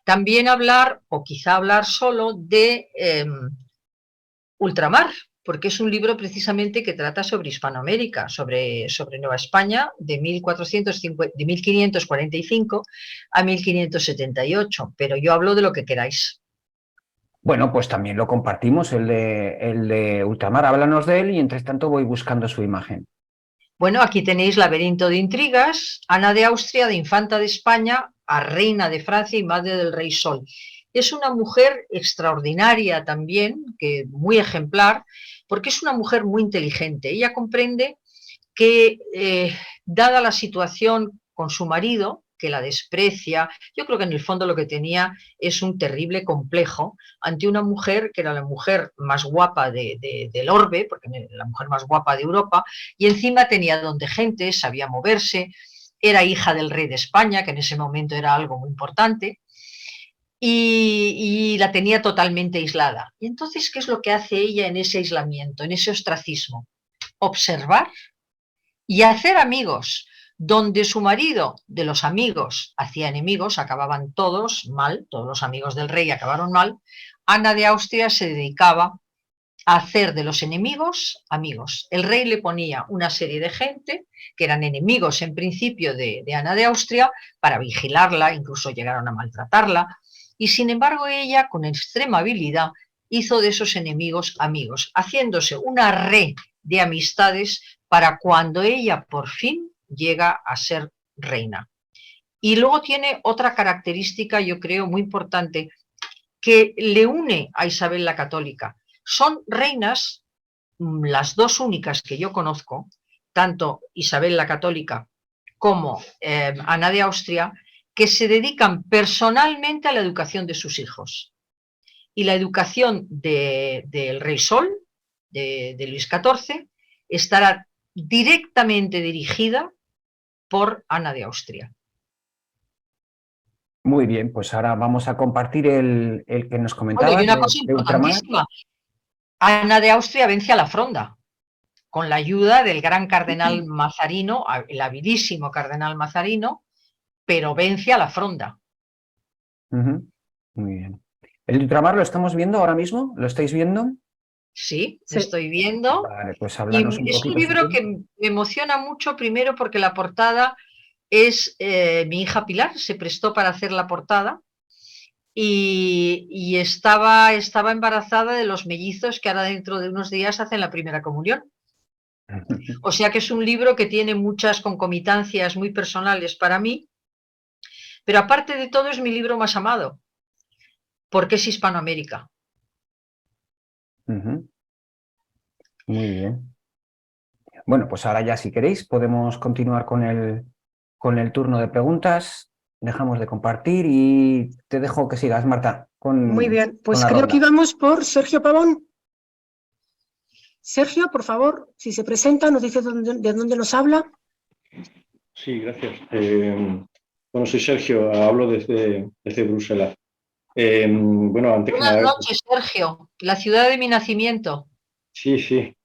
también hablar, o quizá hablar solo, de Ultramar, porque es un libro precisamente que trata sobre Hispanoamérica, sobre Nueva España, de 1545 a 1578, pero yo hablo de lo que queráis. Bueno, pues también lo compartimos, el de Ultramar. Háblanos de él y entre tanto voy buscando su imagen. Bueno, aquí tenéis Laberinto de Intrigas, Ana de Austria, de Infanta de España a Reina de Francia y Madre del Rey Sol. Es una mujer extraordinaria también, muy ejemplar, porque es una mujer muy inteligente. Ella comprende que, dada la situación con su marido, que la desprecia, yo creo que en el fondo lo que tenía es un terrible complejo ante una mujer que era la mujer más guapa del orbe, porque la mujer más guapa de Europa, y encima tenía don de gente, sabía moverse, era hija del rey de España, que en ese momento era algo muy importante, y la tenía totalmente aislada. Y entonces, ¿qué es lo que hace ella en ese aislamiento, en ese ostracismo? Observar y hacer amigos. Donde su marido, de los amigos, hacía enemigos, acababan todos mal, todos los amigos del rey acabaron mal, Ana de Austria se dedicaba a hacer de los enemigos amigos. El rey le ponía una serie de gente que eran enemigos en principio de Ana de Austria para vigilarla, incluso llegaron a maltratarla, y sin embargo ella, con extrema habilidad, hizo de esos enemigos amigos, haciéndose una red de amistades para cuando ella por fin llega a ser reina. Y luego tiene otra característica, yo creo, muy importante, que le une a Isabel la Católica. Son reinas, las dos únicas que yo conozco, tanto Isabel la Católica como Ana de Austria, que se dedican personalmente a la educación de sus hijos. Y la educación del Rey Sol, de Luis XIV, estará directamente dirigida por Ana de Austria. Muy bien, pues ahora vamos a compartir el que nos comentaba. Oye, y una cosa importantísima. Ana de Austria vence a la Fronda con la ayuda del gran cardenal Mazarino, el habilísimo cardenal Mazarino, pero vence a la Fronda. Muy bien. ¿El Ultramar lo estamos viendo ahora mismo? ¿Lo estáis viendo? Sí, lo estoy viendo. Vale, pues Y háblanos un es un poquito. libro que me emociona mucho, primero porque la portada es mi hija Pilar, se prestó para hacer la portada y estaba embarazada de los mellizos que ahora dentro de unos días hacen la primera comunión. O sea que es un libro que tiene muchas concomitancias muy personales para mí, pero aparte de todo es mi libro más amado, porque es Hispanoamérica. Muy bien. Bueno, pues ahora ya, si queréis, podemos continuar con el turno de preguntas. Dejamos de compartir y te dejo que sigas, Marta. Muy bien, pues creo ronda. que íbamos por Sergio Pavón. Sergio, por favor, si se presenta, nos dice de dónde nos habla. Sí, gracias. Bueno, soy Sergio, hablo desde Bruselas. Bueno, antes que Buenas nada... noches, Sergio, la ciudad de mi nacimiento. Sí,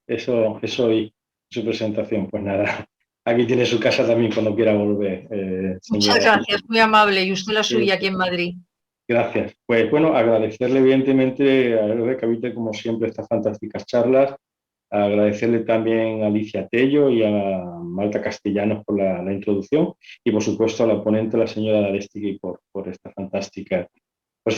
eso oí, su presentación. Pues nada, aquí tiene su casa también cuando quiera volver. Muchas gracias, muy amable. Y usted la suya aquí en Madrid. Gracias. Pues bueno, agradecerle evidentemente a Héroes de Cavite, como siempre, estas fantásticas charlas. Agradecerle también a Alicia Tello y a Marta Castellanos por la introducción y, por supuesto, a la ponente, la señora Arestigui, por este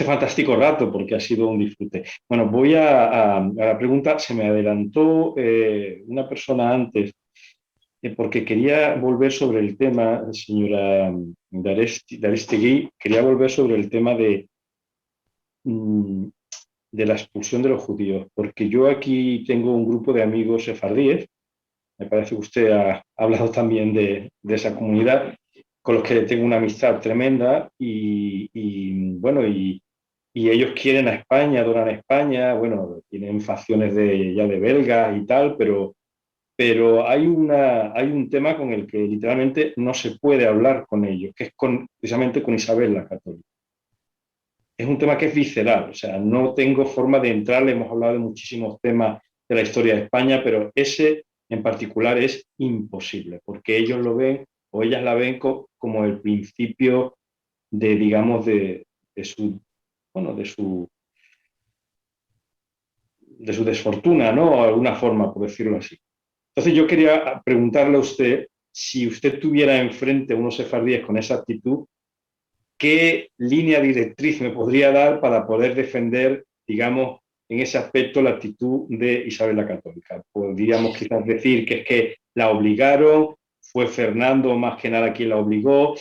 fantástico rato, porque ha sido un disfrute. Bueno, voy a la pregunta. Se me adelantó una persona antes, porque quería volver sobre el tema, señora Arestigui, quería volver sobre el tema de la expulsión de los judíos, porque yo aquí tengo un grupo de amigos sefardíes, me parece que usted ha hablado también de esa comunidad, con los que tengo una amistad tremenda y ellos quieren a España, adoran a España, bueno, tienen facciones ya de belgas y tal, pero hay un tema con el que literalmente no se puede hablar con ellos, que es precisamente con Isabel la Católica. Es un tema que es visceral, o sea, no tengo forma de entrarle, hemos hablado de muchísimos temas de la historia de España, pero ese en particular es imposible, porque ellos lo ven, o ellas la ven como el principio de, digamos, de su desfortuna, ¿no? De alguna forma, por decirlo así. Entonces yo quería preguntarle a usted, si usted tuviera enfrente unos sefardíes con esa actitud, ¿qué línea directriz me podría dar para poder defender, digamos, en ese aspecto la actitud de Isabel la Católica? Podríamos quizás decir que es que la obligaron, fue Fernando más que nada quien la obligó,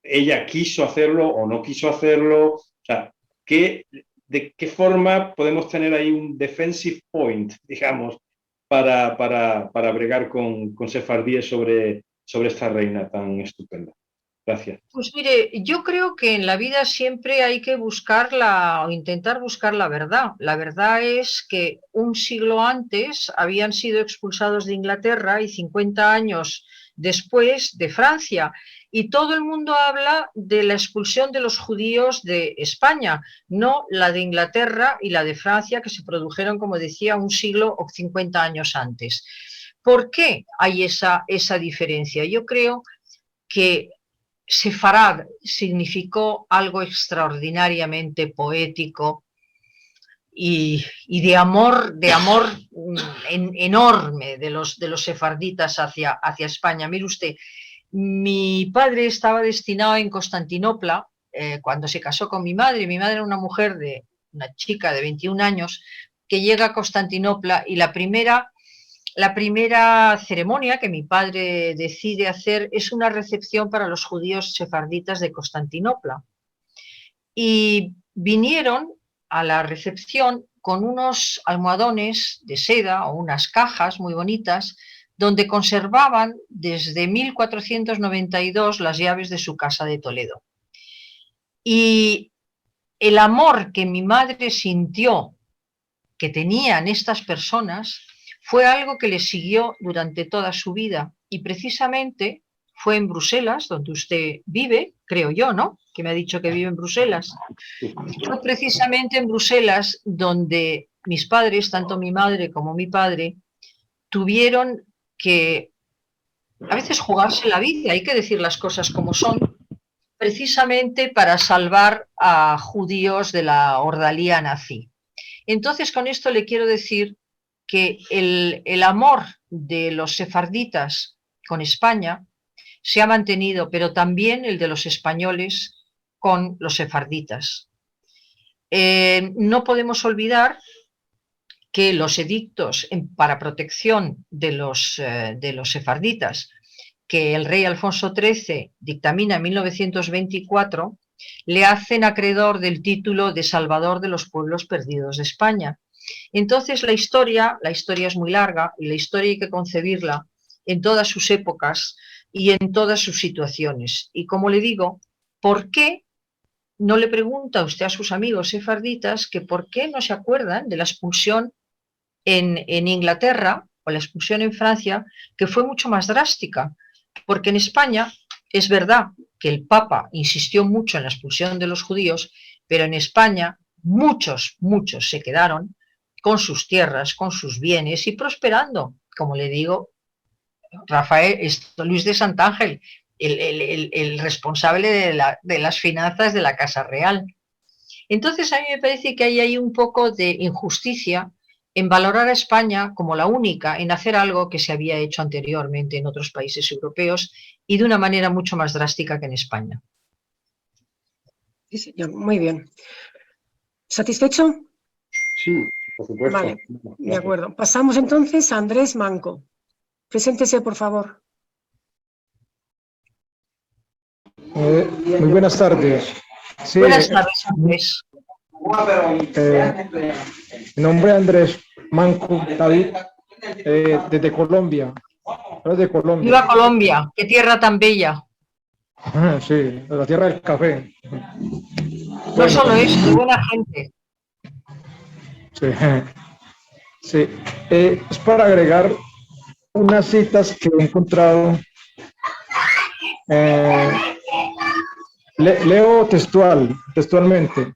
ella quiso hacerlo o no quiso hacerlo, o sea, ¿de qué forma podemos tener ahí un defensive point, digamos, para bregar con sefardíes sobre esta reina tan estupenda? Gracias. Pues mire, yo creo que en la vida siempre hay que buscarla o intentar buscar la verdad. La verdad es que un siglo antes habían sido expulsados de Inglaterra y 50 años después de Francia. Y todo el mundo habla de la expulsión de los judíos de España, no la de Inglaterra y la de Francia, que se produjeron, como decía, un siglo o 50 años antes. ¿Por qué hay esa diferencia? Yo creo que Sefarad significó algo extraordinariamente poético y de amor enorme de los sefarditas hacia España. Mire usted, mi padre estaba destinado en Constantinopla cuando se casó con mi madre. Mi madre era una chica de 21 años que llega a Constantinopla y la primera ceremonia que mi padre decide hacer es una recepción para los judíos sefarditas de Constantinopla. Y vinieron a la recepción con unos almohadones de seda o unas cajas muy bonitas donde conservaban desde 1492 las llaves de su casa de Toledo. Y el amor que mi madre sintió que tenían estas personas fue algo que le siguió durante toda su vida y precisamente fue en Bruselas, donde usted vive, creo yo, ¿no? Que me ha dicho que vive en Bruselas. Fue precisamente en Bruselas donde mis padres, tanto mi madre como mi padre, tuvieron que a veces jugarse la vida, hay que decir las cosas como son, precisamente para salvar a judíos de la ordalía nazi. Entonces, con esto le quiero decir que el amor de los sefarditas con España se ha mantenido, pero también el de los españoles con los sefarditas. No podemos olvidar que los edictos para protección de los sefarditas que el rey Alfonso XIII dictamina en 1924 le hacen acreedor del título de Salvador de los pueblos perdidos de España. Entonces la historia es muy larga y la historia hay que concebirla en todas sus épocas y en todas sus situaciones. Y como le digo, ¿por qué no le pregunta usted a sus amigos sefarditas que por qué no se acuerdan de la expulsión en Inglaterra o la expulsión en Francia, que fue mucho más drástica? Porque en España es verdad que el Papa insistió mucho en la expulsión de los judíos, pero en España muchos se quedaron con sus tierras, con sus bienes y prosperando. Como le digo, Luis de Santángel, el responsable de las finanzas de la Casa Real. Entonces a mí me parece que hay un poco de injusticia en valorar a España como la única en hacer algo que se había hecho anteriormente en otros países europeos y de una manera mucho más drástica que en España. Sí, señor, muy bien. ¿Satisfecho? Sí, por supuesto. Vale, de acuerdo. Pasamos entonces a Andrés Manco. Preséntese, por favor. Muy buenas tardes. Sí, Buenas tardes, Andrés. Mi nombre es Andrés Manco David, desde Colombia. De Colombia. ¡Viva Colombia! ¡Qué tierra tan bella! Sí, la tierra del café. No solo eso, de buena gente. Sí, sí. Es para agregar unas citas que he encontrado. Leo textualmente.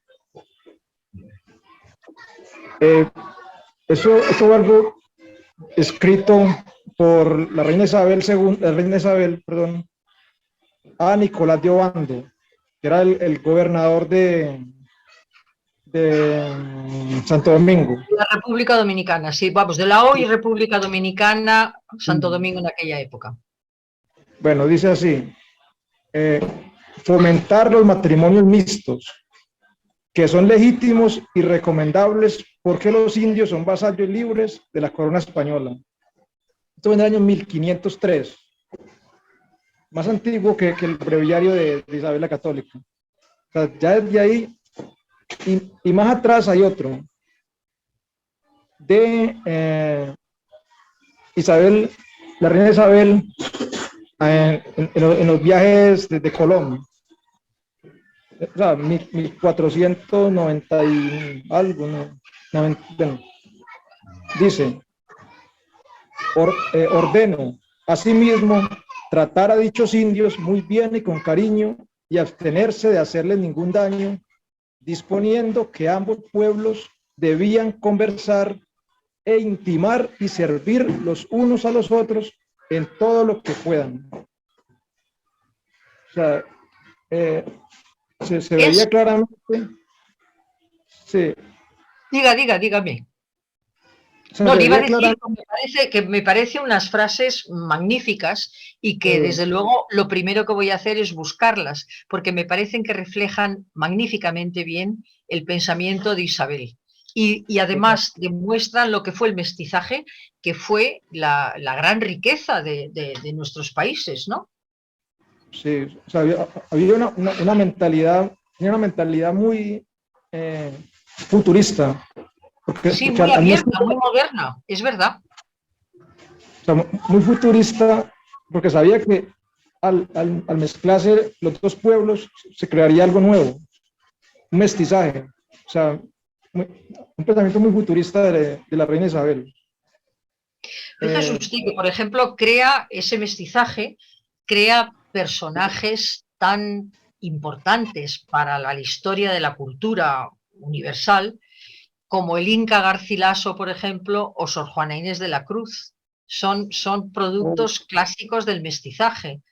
Eso es algo escrito por la reina Isabel a Nicolás de Obando, que era el gobernador de Santo Domingo. La República Dominicana, sí, vamos, de la hoy República Dominicana, Santo Domingo en aquella época. Bueno, dice así: fomentar los matrimonios mixtos, que son legítimos y recomendables porque los indios son vasallos libres de la corona española. Esto en el año 1503, más antiguo que el breviario de Isabel la Católica. O sea, ya desde ahí, y más atrás hay otro, de Isabel, la reina Isabel, en los viajes desde Colón. O sea, 1490 y algo, ¿no? Bueno, dice: ordeno asimismo tratar a dichos indios muy bien y con cariño y abstenerse de hacerles ningún daño, disponiendo que ambos pueblos debían conversar e intimar y servir los unos a los otros en todo lo que puedan. O sea, se veía claramente. Sí. Dígame. O sea, no, le iba a decir que me parece unas frases magníficas y que desde luego lo primero que voy a hacer es buscarlas, porque me parecen que reflejan magníficamente bien el pensamiento de Isabel. Y además demuestran lo que fue el mestizaje, que fue la gran riqueza de nuestros países, ¿no? Sí, o sea, había una mentalidad muy futurista. Sí, muy abierta, muy moderna, es verdad. O sea, muy futurista, porque sabía que al mezclarse los dos pueblos se crearía algo nuevo, un mestizaje. O sea, un pensamiento muy futurista de la reina Isabel. Fíjese usted que, por ejemplo, crea ese mestizaje, crea personajes tan importantes para la historia de la cultura universal, como el Inca Garcilaso, por ejemplo, o Sor Juana Inés de la Cruz. Son productos clásicos del mestizaje,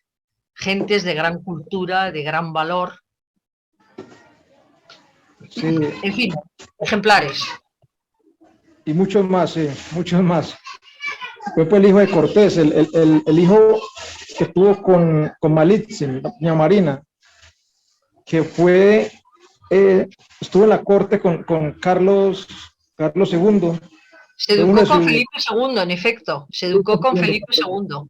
gentes de gran cultura, de gran valor. Sí. En fin, ejemplares. y muchos más, sí, muchos más. Fue pues el hijo de Cortés, el hijo que estuvo con Malitzin, doña Marina, que fue, estuvo en la corte con Carlos II. Se educó con Felipe II, en efecto, se educó con Felipe II.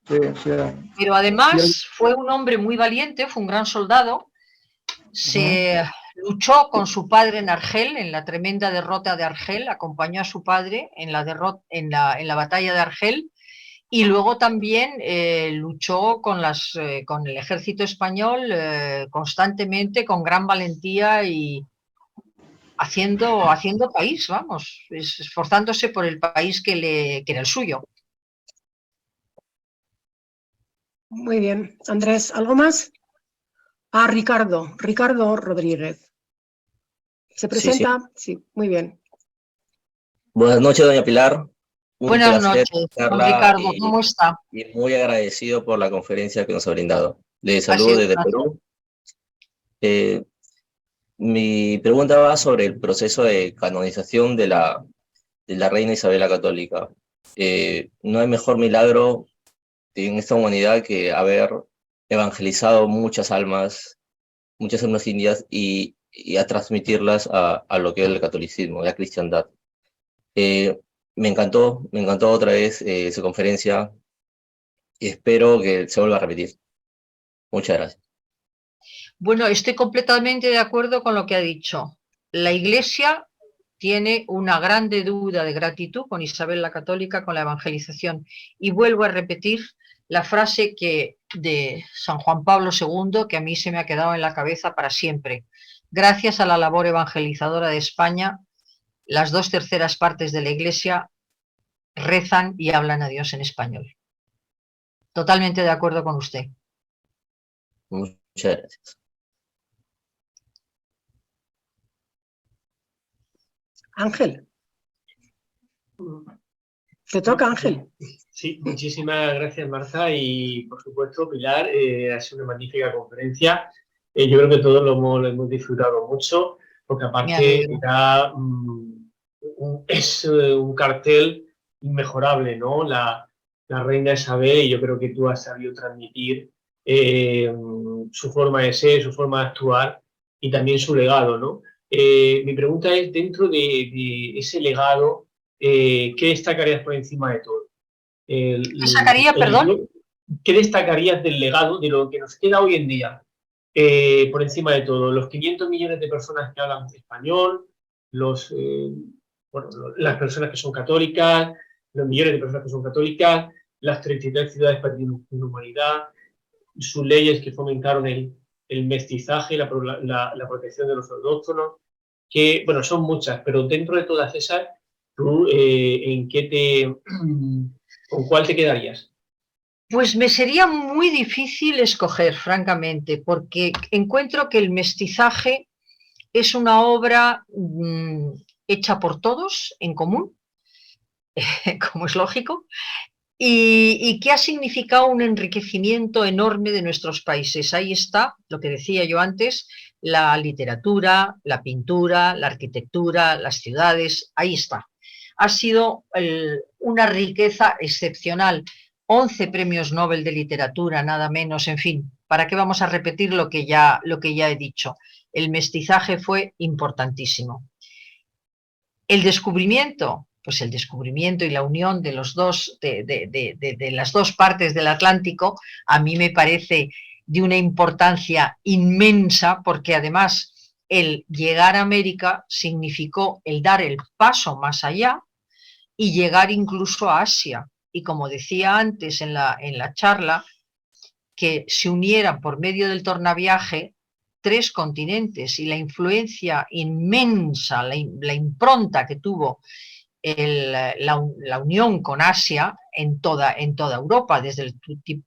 Sí, o sea, pero además fue un hombre muy valiente, fue un gran soldado, se luchó con su padre en Argel, en la tremenda derrota de Argel, acompañó a su padre en la batalla de Argel, y luego también luchó con el ejército español constantemente, con gran valentía y haciendo país, vamos, esforzándose por el país que era el suyo. Muy bien. Andrés, ¿algo más? Ricardo Rodríguez. ¿Se presenta? Sí, muy bien. Buenas noches, doña Pilar. Buenas noches, don Ricardo, ¿cómo está? Y muy agradecido por la conferencia que nos ha brindado. Le saludo desde Perú. Mi pregunta va sobre el proceso de canonización de la reina Isabel la Católica. No hay mejor milagro en esta humanidad que haber evangelizado muchas almas indias y a transmitirlas a lo que es el catolicismo, la cristiandad. Me encantó otra vez su conferencia y espero que se vuelva a repetir. Muchas gracias. Bueno, estoy completamente de acuerdo con lo que ha dicho. La Iglesia tiene una grande deuda de gratitud con Isabel la Católica, con la evangelización. Y vuelvo a repetir la frase de San Juan Pablo II, que a mí se me ha quedado en la cabeza para siempre. Gracias a la labor evangelizadora de España, las 2/3 partes de la Iglesia rezan y hablan a Dios en español. Totalmente de acuerdo con usted. Muchas gracias. Ángel. Te toca, Ángel. Sí, muchísimas gracias, Marta, y por supuesto, Pilar, ha sido una magnífica conferencia. Yo creo que todos lo hemos disfrutado mucho, porque aparte es un cartel inmejorable, ¿no? La reina Isabel, y yo creo que tú has sabido transmitir su forma de ser, su forma de actuar y también su legado, ¿no? Mi pregunta es, dentro de ese legado, ¿qué destacarías por encima de todo? ¿Qué destacarías del legado, de lo que nos queda hoy en día, por encima de todo? Los 500 millones de personas que hablan español, las personas que son católicas, los millones de personas que son católicas, las 33 ciudades patrimonio de la humanidad, sus leyes que fomentaron el mestizaje, la protección de los autóctonos, que, bueno, son muchas, pero dentro de todas esas, ¿tú con cuál te quedarías? Pues me sería muy difícil escoger, francamente, porque encuentro que el mestizaje es una obra hecha por todos, en común, como es lógico, y que ha significado un enriquecimiento enorme de nuestros países. Ahí está, lo que decía yo antes, la literatura, la pintura, la arquitectura, las ciudades, ahí está. Ha sido una riqueza excepcional. 11 premios Nobel de literatura, nada menos, en fin, ¿para qué vamos a repetir lo que ya he dicho? El mestizaje fue importantísimo. El descubrimiento, pues el descubrimiento y la unión de los dos, de las dos partes del Atlántico, a mí me parece de una importancia inmensa, porque además el llegar a América significó el dar el paso más allá y llegar incluso a Asia. Y como decía antes en la charla, que se unieran por medio del tornaviaje 3 continentes, y la influencia inmensa, la impronta que tuvo la unión con Asia en toda Europa, desde el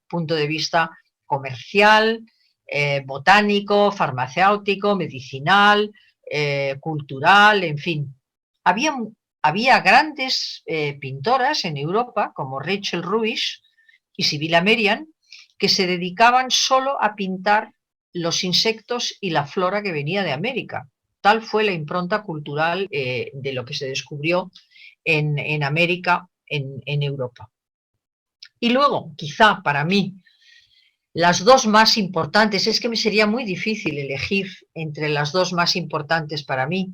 punto de vista comercial, botánico, farmacéutico, medicinal, cultural, en fin. Había grandes pintoras en Europa, como Rachel Rouiche y Sibylla Merian, que se dedicaban solo a pintar los insectos y la flora que venía de América. Tal fue la impronta cultural de lo que se descubrió en América, en Europa. Y luego, quizá para mí, las dos más importantes, es que me sería muy difícil elegir entre las dos más importantes para mí,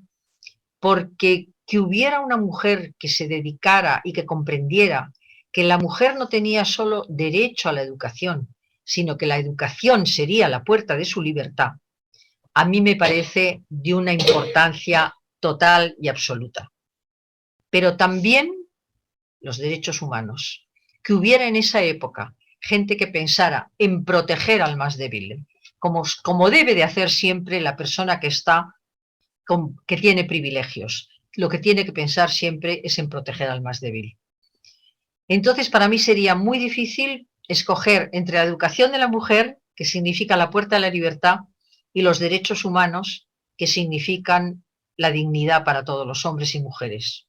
porque que hubiera una mujer que se dedicara y que comprendiera que la mujer no tenía solo derecho a la educación, sino que la educación sería la puerta de su libertad, a mí me parece de una importancia total y absoluta. Pero también los derechos humanos, que hubiera en esa época gente que pensara en proteger al más débil, como debe de hacer siempre la persona que tiene privilegios. Lo que tiene que pensar siempre es en proteger al más débil. Entonces, para mí sería muy difícil escoger entre la educación de la mujer, que significa la puerta a la libertad, y los derechos humanos, que significan la dignidad para todos los hombres y mujeres.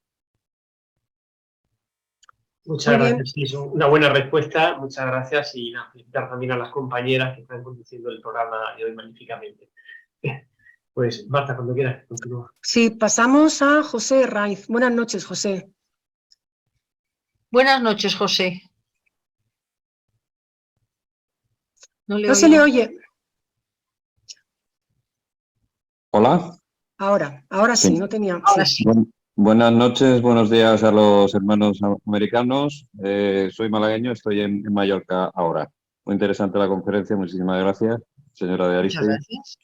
Muchas gracias, sí, es una buena respuesta, muchas gracias, y felicitar también a las compañeras que están conduciendo el programa de hoy magníficamente. Pues Marta, cuando quieras, continúa. Sí, pasamos a José Raiz. Buenas noches, José. Buenas noches, José. No se le oye. Hola. Ahora sí, no tenía. Ahora sí. Buenas noches, buenos días a los hermanos americanos. Soy malagueño, estoy en Mallorca ahora. Muy interesante la conferencia, muchísimas gracias, señora de Arispe. Muchas gracias.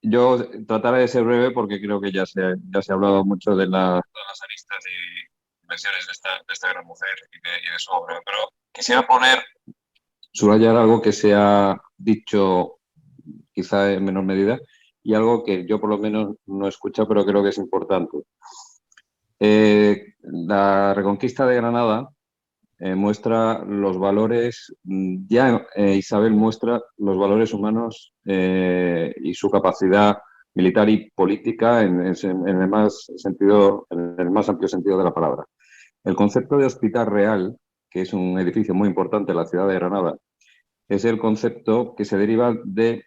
Yo trataré de ser breve porque creo que ya se ha hablado mucho de todas las aristas y dimensiones de esta gran mujer y de su obra, pero quisiera subrayar algo que se ha dicho quizá en menor medida y algo que yo por lo menos no he escuchado, pero creo que es importante. La Reconquista de Granada muestra los valores, Isabel muestra los valores humanos y su capacidad militar y política en el más amplio sentido de la palabra. El concepto de Hospital Real, que es un edificio muy importante en la ciudad de Granada, es el concepto que se deriva de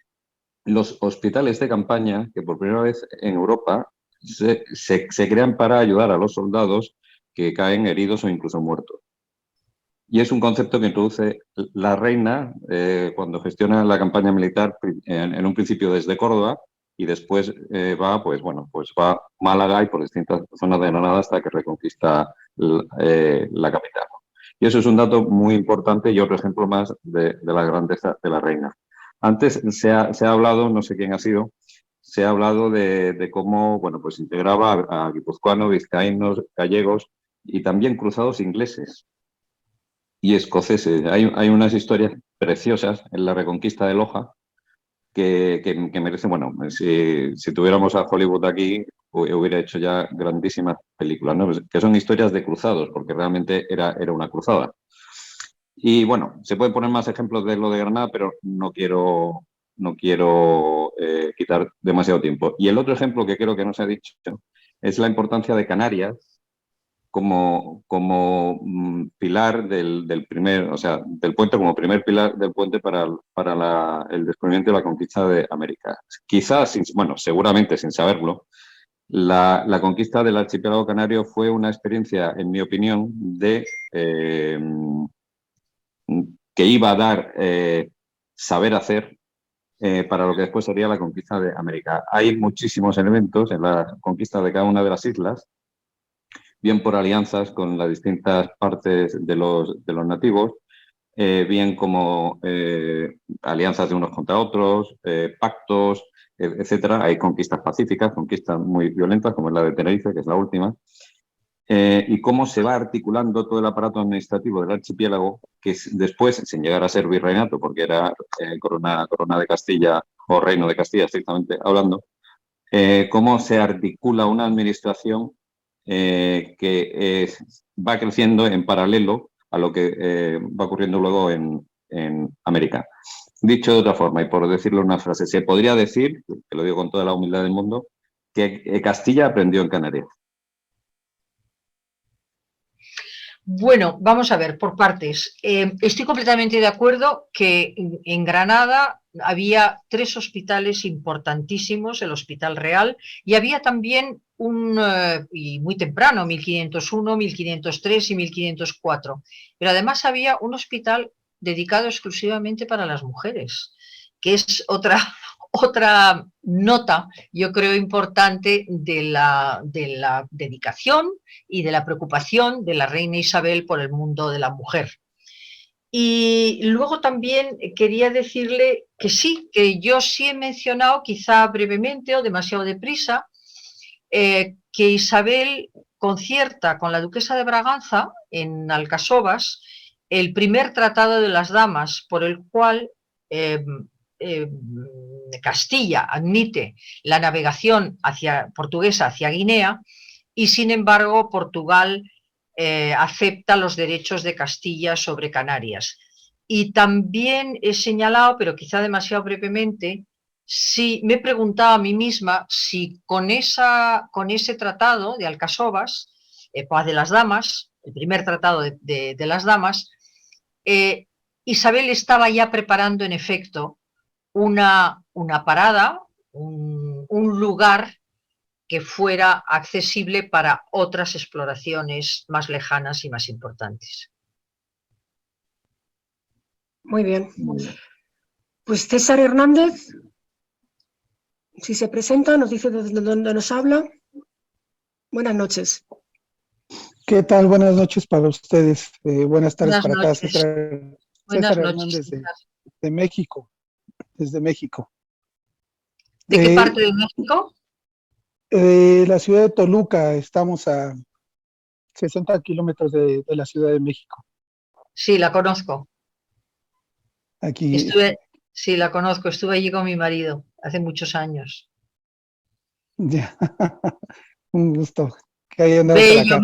los hospitales de campaña que por primera vez en Europa se crean para ayudar a los soldados que caen heridos o incluso muertos. Y es un concepto que introduce la reina cuando gestiona la campaña militar en un principio desde Córdoba y después va a Málaga y por distintas zonas de Granada hasta que reconquista la capital. Y eso es un dato muy importante y otro ejemplo más de la grandeza de la reina. Antes se ha hablado, no sé quién ha sido, se ha hablado de cómo integraba a guipuzcoanos, vizcaínos, gallegos y también cruzados ingleses y escoceses. Hay unas historias preciosas en la Reconquista de Loja que merecen, si tuviéramos a Hollywood aquí, hubiera hecho ya grandísimas películas, ¿no? Que son historias de cruzados, porque realmente era una cruzada. Y bueno, se pueden poner más ejemplos de lo de Granada, pero no quiero quitar demasiado tiempo. Y el otro ejemplo que creo que no se ha dicho es la importancia de Canarias como pilar del puente, como primer pilar del puente para el descubrimiento y la conquista de América. Quizás, seguramente sin saberlo, la conquista del archipiélago canario fue una experiencia, en mi opinión, que iba a dar saber hacer para lo que después sería la conquista de América. Hay muchísimos elementos en la conquista de cada una de las islas, bien por alianzas con las distintas partes de los nativos, bien como alianzas de unos contra otros, pactos, etcétera. Hay conquistas pacíficas, conquistas muy violentas, como es la de Tenerife, que es la última, y cómo se va articulando todo el aparato administrativo del archipiélago, que después, sin llegar a ser virreinato, porque era corona de Castilla o reino de Castilla, estrictamente hablando, cómo se articula una administración que va creciendo en paralelo a lo que va ocurriendo luego en América. Dicho de otra forma, y por decirlo en una frase, se podría decir, que lo digo con toda la humildad del mundo, que Castilla aprendió en Canarias. Bueno, vamos a ver, por partes. Estoy completamente de acuerdo que en Granada había 3 hospitales importantísimos, el Hospital Real, y había también y muy temprano, 1501, 1503 y 1504, pero además había un hospital dedicado exclusivamente para las mujeres, que es otra nota, yo creo, importante de la dedicación y de la preocupación de la reina Isabel por el mundo de la mujer. Y luego también quería decirle que sí, que yo sí he mencionado, quizá brevemente o demasiado deprisa, que Isabel concierta con la duquesa de Braganza en Alcasovas el primer tratado de las damas por el cual Castilla admite la navegación portuguesa hacia Guinea y sin embargo Portugal acepta los derechos de Castilla sobre Canarias. Y también he señalado, pero quizá demasiado brevemente, si me he preguntado a mí misma si con ese tratado de Alcasovas, Paz de las Damas, el primer tratado de las damas, Isabel estaba ya preparando en efecto una parada, un lugar que fuera accesible para otras exploraciones más lejanas y más importantes. Muy bien. Pues César Hernández, si se presenta, nos dice desde dónde nos habla. Buenas noches. ¿Qué tal? Buenas noches para ustedes. Buenas tardes para acá. César Hernández de México. Desde México. ¿De qué parte de México? La ciudad de Toluca. Estamos a 60 kilómetros de la Ciudad de México. Sí, la conozco. Aquí. Sí, la conozco. Estuve allí con mi marido hace muchos años. Ya. Un gusto. Que hayan dado Bello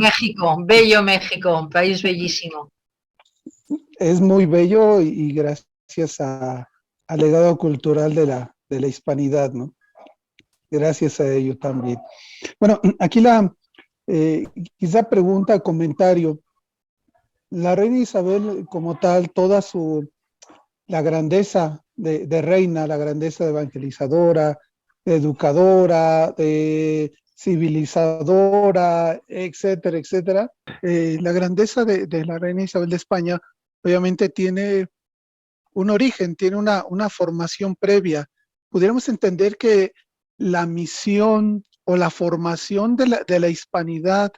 bello México, un país bellísimo. Es muy bello y gracias al legado cultural de la hispanidad, ¿no? Gracias a ello también. Bueno, aquí quizá pregunta, comentario. La reina Isabel como tal, la grandeza de reina, la grandeza de evangelizadora, de educadora, de civilizadora, etcétera, etcétera. La grandeza de la reina Isabel de España obviamente tiene un origen, tiene una formación previa. Pudiéramos entender que la misión o la formación de la hispanidad,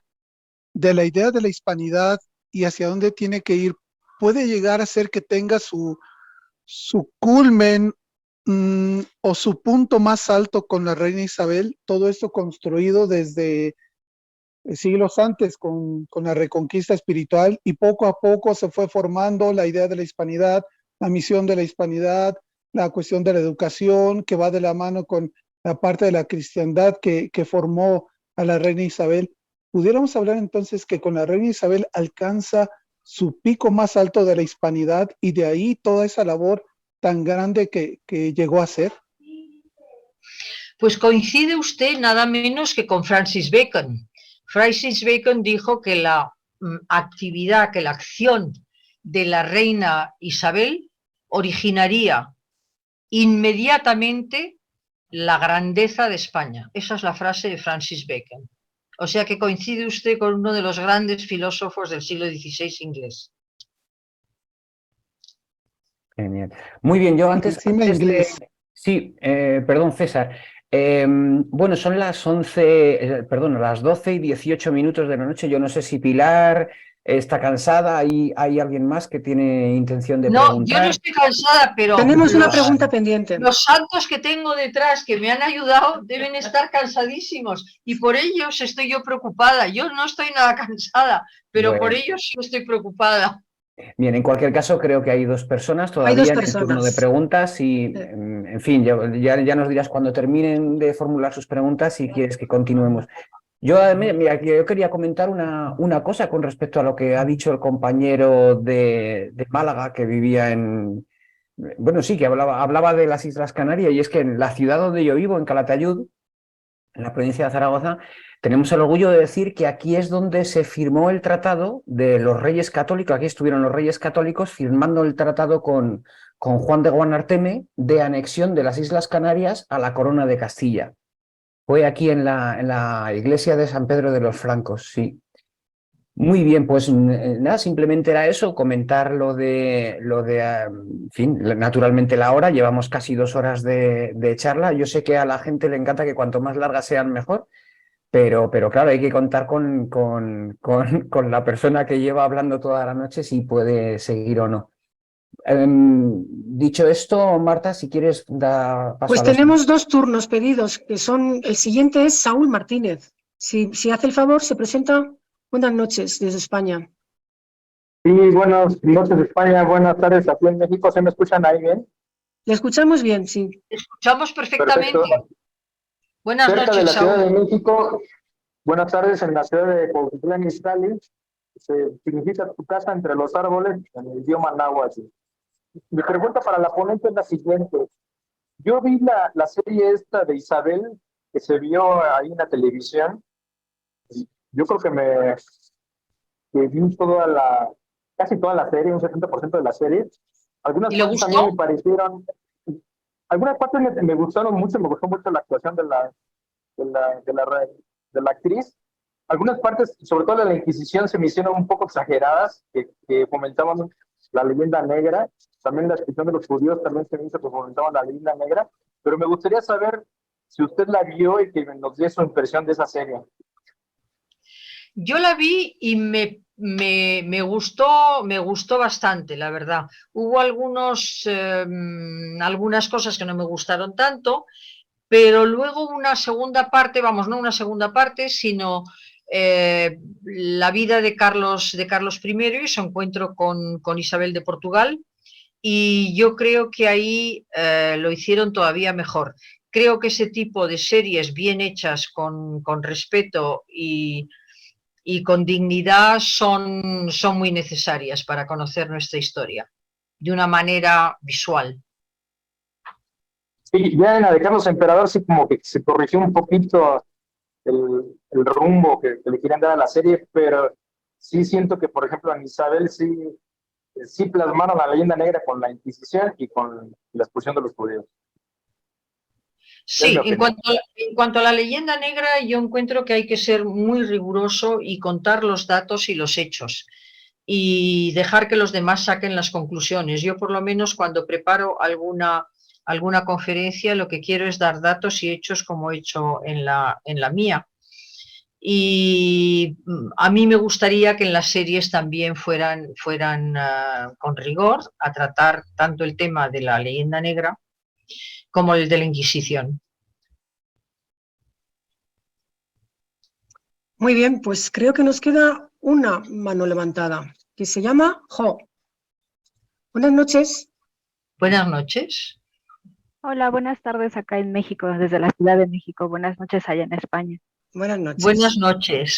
de la idea de la hispanidad y hacia dónde tiene que ir, puede llegar a ser que tenga su culmen o su punto más alto con la reina Isabel, todo esto construido desde siglos antes con la reconquista espiritual, y poco a poco se fue formando la idea de la hispanidad, la misión de la hispanidad, la cuestión de la educación que va de la mano con la parte de la cristiandad que formó a la reina Isabel. Pudiéramos hablar entonces que con la reina Isabel alcanza su pico más alto de la hispanidad y de ahí toda esa labor tan grande que llegó a ser. Pues coincide usted nada menos que con Francis Bacon. Francis Bacon dijo que la actividad, que la acción de la reina Isabel originaría inmediatamente la grandeza de España. Esa es la frase de Francis Bacon. O sea que coincide usted con uno de los grandes filósofos del siglo XVI inglés. Genial. Muy bien, yo antes perdón, César. Bueno, son las 12 y 18 minutos de la noche. Yo no sé si Pilar está cansada. ¿Hay alguien más que tiene intención de preguntar? No, yo no estoy cansada, pero... Tenemos una pregunta pendiente. Los santos que tengo detrás, que me han ayudado, deben estar cansadísimos. Y por ellos estoy yo preocupada. Yo no estoy nada cansada, pero por ellos sí estoy preocupada. Bien, en cualquier caso creo que hay dos personas todavía en el turno de preguntas y, en fin, ya nos dirás cuando terminen de formular sus preguntas si quieres que continuemos. Yo quería comentar una cosa con respecto a lo que ha dicho el compañero de Málaga que vivía que hablaba de las Islas Canarias, y es que en la ciudad donde yo vivo, en Calatayud, en la provincia de Zaragoza, tenemos el orgullo de decir que aquí es donde se firmó el tratado de los Reyes Católicos. Aquí estuvieron los Reyes Católicos firmando el tratado con Juan de Guanarteme de anexión de las Islas Canarias a la Corona de Castilla. Fue aquí en la iglesia de San Pedro de los Francos, sí. Muy bien, pues nada, simplemente era eso, comentar lo de en fin, naturalmente la hora, llevamos casi 2 horas de charla. Yo sé que a la gente le encanta que cuanto más largas sean mejor, pero claro, hay que contar con la persona que lleva hablando toda la noche si puede seguir o no. Dicho esto, Marta, si quieres dar paso Pues a los... tenemos 2 turnos pedidos, que son, el siguiente es Saúl Martínez. Si hace el favor, se presenta. Buenas noches desde España. Sí, buenas noches de España, buenas tardes aquí en México. ¿Se me escuchan ahí bien? Le escuchamos bien, sí. Escuchamos perfectamente. Perfecto. Buenas Cerca noches, de la Saúl. Ciudad de México, buenas tardes, en la ciudad de Cuautitlán Izcalli, se significa tu casa entre los árboles en el idioma náhuatl. Mi pregunta para la ponente es la siguiente. Yo vi la serie esta de Isabel que se vio ahí en la televisión. Yo creo que vi casi toda la serie, un 70% de la serie. Algunas partes también me parecieron, algunas partes me gustaron mucho, me gustó mucho la actuación de la actriz. Algunas partes, sobre todo de la Inquisición, se me hicieron un poco exageradas, que fomentaban la leyenda negra. También la descripción de los judíos también se me hizo que fomentaban la leyenda negra. Pero me gustaría saber si usted la vio y que nos dé su impresión de esa serie. Yo la vi y me gustó bastante, la verdad. Hubo algunas cosas que no me gustaron tanto, pero luego una segunda parte, vamos, no una segunda parte, sino la vida de Carlos I y su encuentro con Isabel de Portugal, y yo creo que ahí lo hicieron todavía mejor. Creo que ese tipo de series bien hechas con respeto y con dignidad son muy necesarias para conocer nuestra historia de una manera visual. Sí, ya en la de Carlos Emperador sí como que se corrigió un poquito el rumbo que le querían dar a la serie, pero sí siento que, por ejemplo, en Isabel sí plasmaron la leyenda negra con la Inquisición y con la expulsión de los judíos. Sí, en cuanto a la leyenda negra, yo encuentro que hay que ser muy riguroso y contar los datos y los hechos y dejar que los demás saquen las conclusiones. Yo, por lo menos, cuando preparo alguna conferencia, lo que quiero es dar datos y hechos como he hecho en la mía. Y a mí me gustaría que en las series también fueran con rigor a tratar tanto el tema de la leyenda negra como el de la Inquisición. Muy bien, pues creo que nos queda una mano levantada, que se llama Jo. Buenas noches. Buenas noches. Hola, buenas tardes acá en México, desde la Ciudad de México. Buenas noches allá en España. Buenas noches.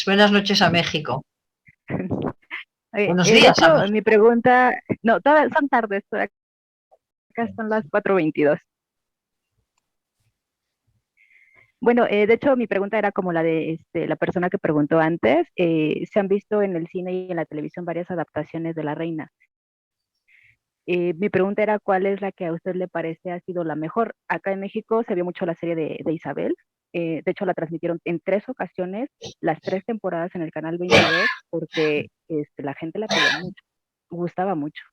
Buenas noches a México. Buenos de días. hecho, mi pregunta, no, todas son tardes, acá son las 4:22. Bueno, de hecho mi pregunta era como la de la persona que preguntó antes. Se han visto en el cine y en la televisión varias adaptaciones de La Reina. Mi pregunta era cuál es la que a usted le parece ha sido la mejor. Acá en México se vio mucho la serie de Isabel. De hecho la transmitieron en 3 ocasiones, las 3 temporadas en el canal 22, porque la gente la pedía mucho, gustaba mucho.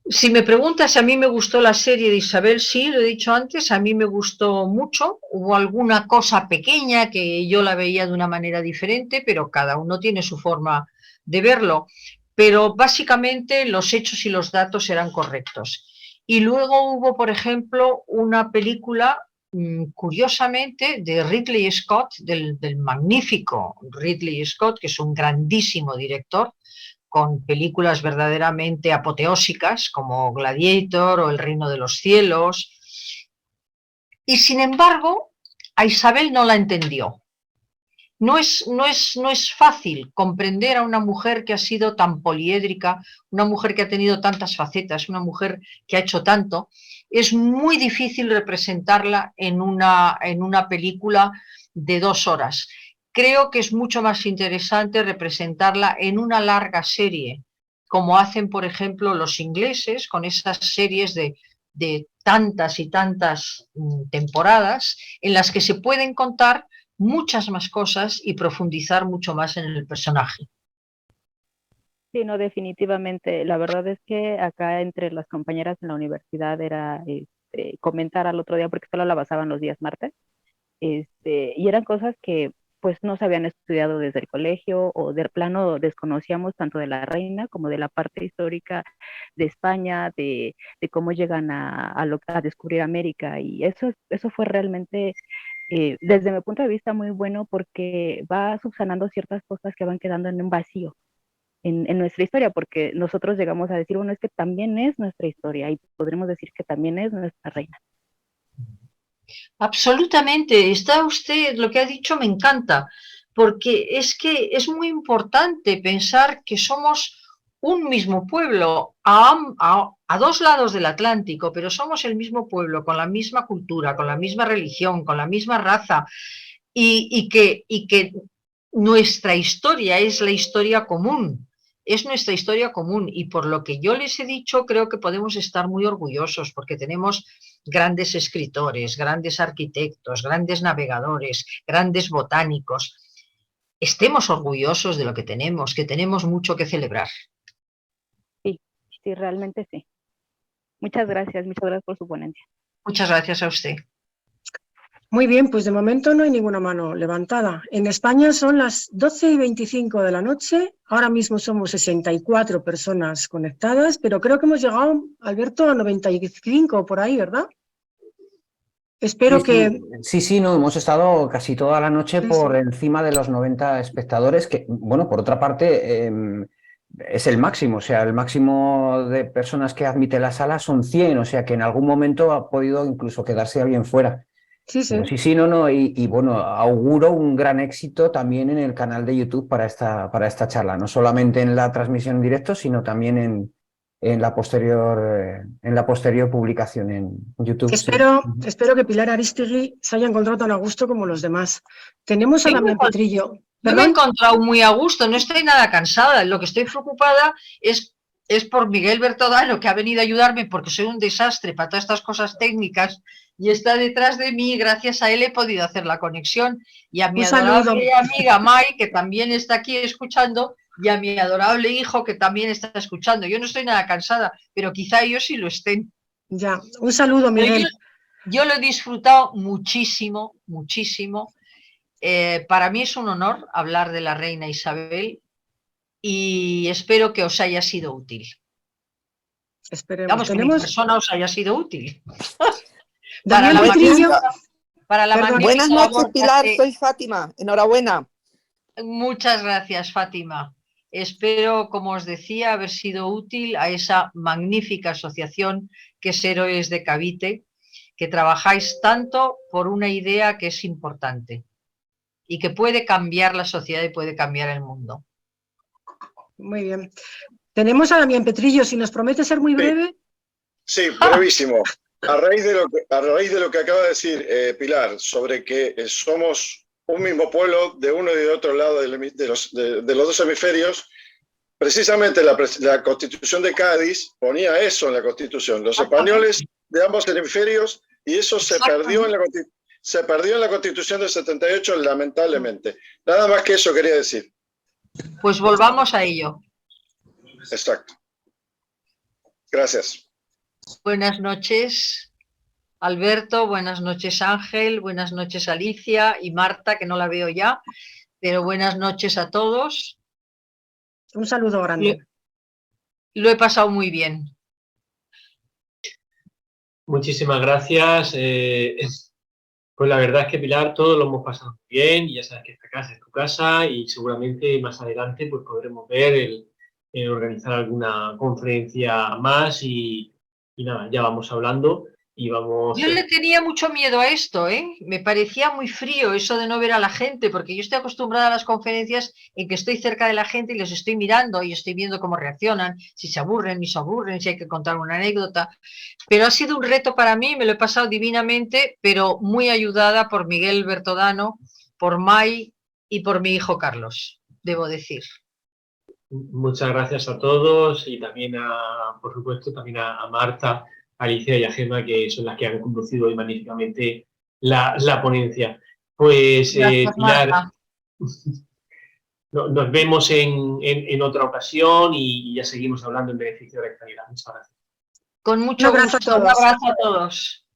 Si me preguntas, a mí me gustó la serie de Isabel, sí, lo he dicho antes, a mí me gustó mucho. Hubo alguna cosa pequeña que yo la veía de una manera diferente, pero cada uno tiene su forma de verlo. Pero básicamente los hechos y los datos eran correctos. Y luego hubo, por ejemplo, una película, curiosamente, de Ridley Scott, del magnífico Ridley Scott, que es un grandísimo director, con películas verdaderamente apoteósicas como Gladiator o El Reino de los Cielos. Y sin embargo, a Isabel no la entendió. No es fácil comprender a una mujer que ha sido tan poliédrica, una mujer que ha tenido tantas facetas, una mujer que ha hecho tanto, es muy difícil representarla en una película de 2 horas. Creo que es mucho más interesante representarla en una larga serie, como hacen, por ejemplo, los ingleses con esas series de tantas y tantas temporadas en las que se pueden contar muchas más cosas y profundizar mucho más en el personaje. Sí, no, definitivamente. La verdad es que acá entre las compañeras en la universidad era comentar al otro día, porque solo la pasaban los días martes, y eran cosas que pues no se habían estudiado desde el colegio o de plano desconocíamos tanto de la reina como de la parte histórica de España, de cómo llegan a descubrir América, y eso fue realmente, desde mi punto de vista, muy bueno porque va subsanando ciertas cosas que van quedando en un vacío en nuestra historia, porque nosotros llegamos a decir, bueno, es que también es nuestra historia y podremos decir que también es nuestra reina. Absolutamente, está usted, lo que ha dicho me encanta, porque es que es muy importante pensar que somos un mismo pueblo a 2 lados del Atlántico, pero somos el mismo pueblo, con la misma cultura, con la misma religión, con la misma raza, y que nuestra historia es la historia común. Es nuestra historia común y por lo que yo les he dicho creo que podemos estar muy orgullosos porque tenemos grandes escritores, grandes arquitectos, grandes navegadores, grandes botánicos. Estemos orgullosos de lo que tenemos mucho que celebrar. Sí, realmente sí. Muchas gracias por su ponencia. Muchas gracias a usted. Muy bien, pues de momento no hay ninguna mano levantada. En España son las 12:25 de la noche, ahora mismo somos 64 personas conectadas, pero creo que hemos llegado, Alberto, a 95 por ahí, ¿verdad? Espero sí, que... Sí, no, hemos estado casi toda la noche por encima de los 90 espectadores, que, bueno, por otra parte, es el máximo, o sea, el máximo de personas que admite la sala son 100, o sea que en algún momento ha podido incluso quedarse alguien fuera. Sí, no, y bueno, auguro un gran éxito también en el canal de YouTube para esta charla, no solamente en la transmisión en directo, sino también en la posterior publicación en YouTube. Espero que Pilar Aristegui se haya encontrado tan a gusto como los demás. Tenemos a Damián Petrillo. Yo me he encontrado muy a gusto, no estoy nada cansada, lo que estoy preocupada es por Miguel Bertodano, que ha venido a ayudarme porque soy un desastre para todas estas cosas técnicas y está detrás de mí, gracias a él he podido hacer la conexión, y a mi adorable amiga Mai, que también está aquí escuchando, y a mi adorable hijo, que también está escuchando. Yo no estoy nada cansada, pero quizá ellos sí lo estén. Ya, un saludo, Miguel. Yo lo he disfrutado muchísimo, muchísimo. Para mí es un honor hablar de la reina Isabel y espero que os haya sido útil. Esperemos. Vamos, que mi persona os haya sido útil. Buenas noches, Pilar, soy Fátima. Enhorabuena. Muchas gracias, Fátima. Espero, como os decía, haber sido útil a esa magnífica asociación que es Héroes de Cavite, que trabajáis tanto por una idea que es importante y que puede cambiar la sociedad y puede cambiar el mundo. Muy bien. Tenemos a Damián Petrillo, si nos promete ser muy breve. Sí, brevísimo. A raíz de lo que acaba de decir Pilar, sobre que somos un mismo pueblo de uno y de otro lado de los 2 hemisferios, precisamente la Constitución de Cádiz ponía eso en la Constitución, los españoles de ambos hemisferios, y eso se perdió en la Constitución del 78, lamentablemente. Nada más que eso quería decir. Pues volvamos a ello. Exacto. Gracias. Buenas noches, Alberto, buenas noches, Ángel, buenas noches, Alicia y Marta, que no la veo ya, pero buenas noches a todos. Un saludo grande. Lo he pasado muy bien. Muchísimas gracias. Pues la verdad es que, Pilar, todos lo hemos pasado muy bien, y ya sabes que esta casa es tu casa y seguramente más adelante pues podremos ver organizar alguna conferencia más y nada, ya vamos hablando. y vamos... Yo le tenía mucho miedo a esto, ¿eh? Me parecía muy frío eso de no ver a la gente, porque yo estoy acostumbrada a las conferencias en que estoy cerca de la gente y les estoy mirando y estoy viendo cómo reaccionan, si se aburren, ni se aburren, si hay que contar una anécdota. Pero ha sido un reto para mí, me lo he pasado divinamente, pero muy ayudada por Miguel Bertodano, por Mai y por mi hijo Carlos, debo decir. Muchas gracias a todos y también, por supuesto, también a Marta, Alicia y a Gemma, que son las que han conducido hoy magníficamente la ponencia. Pues, Gracias, Pilar, Marta. nos vemos en otra ocasión y ya seguimos hablando en beneficio de la calidad. Muchas gracias. Con mucho gusto. Un abrazo a todos.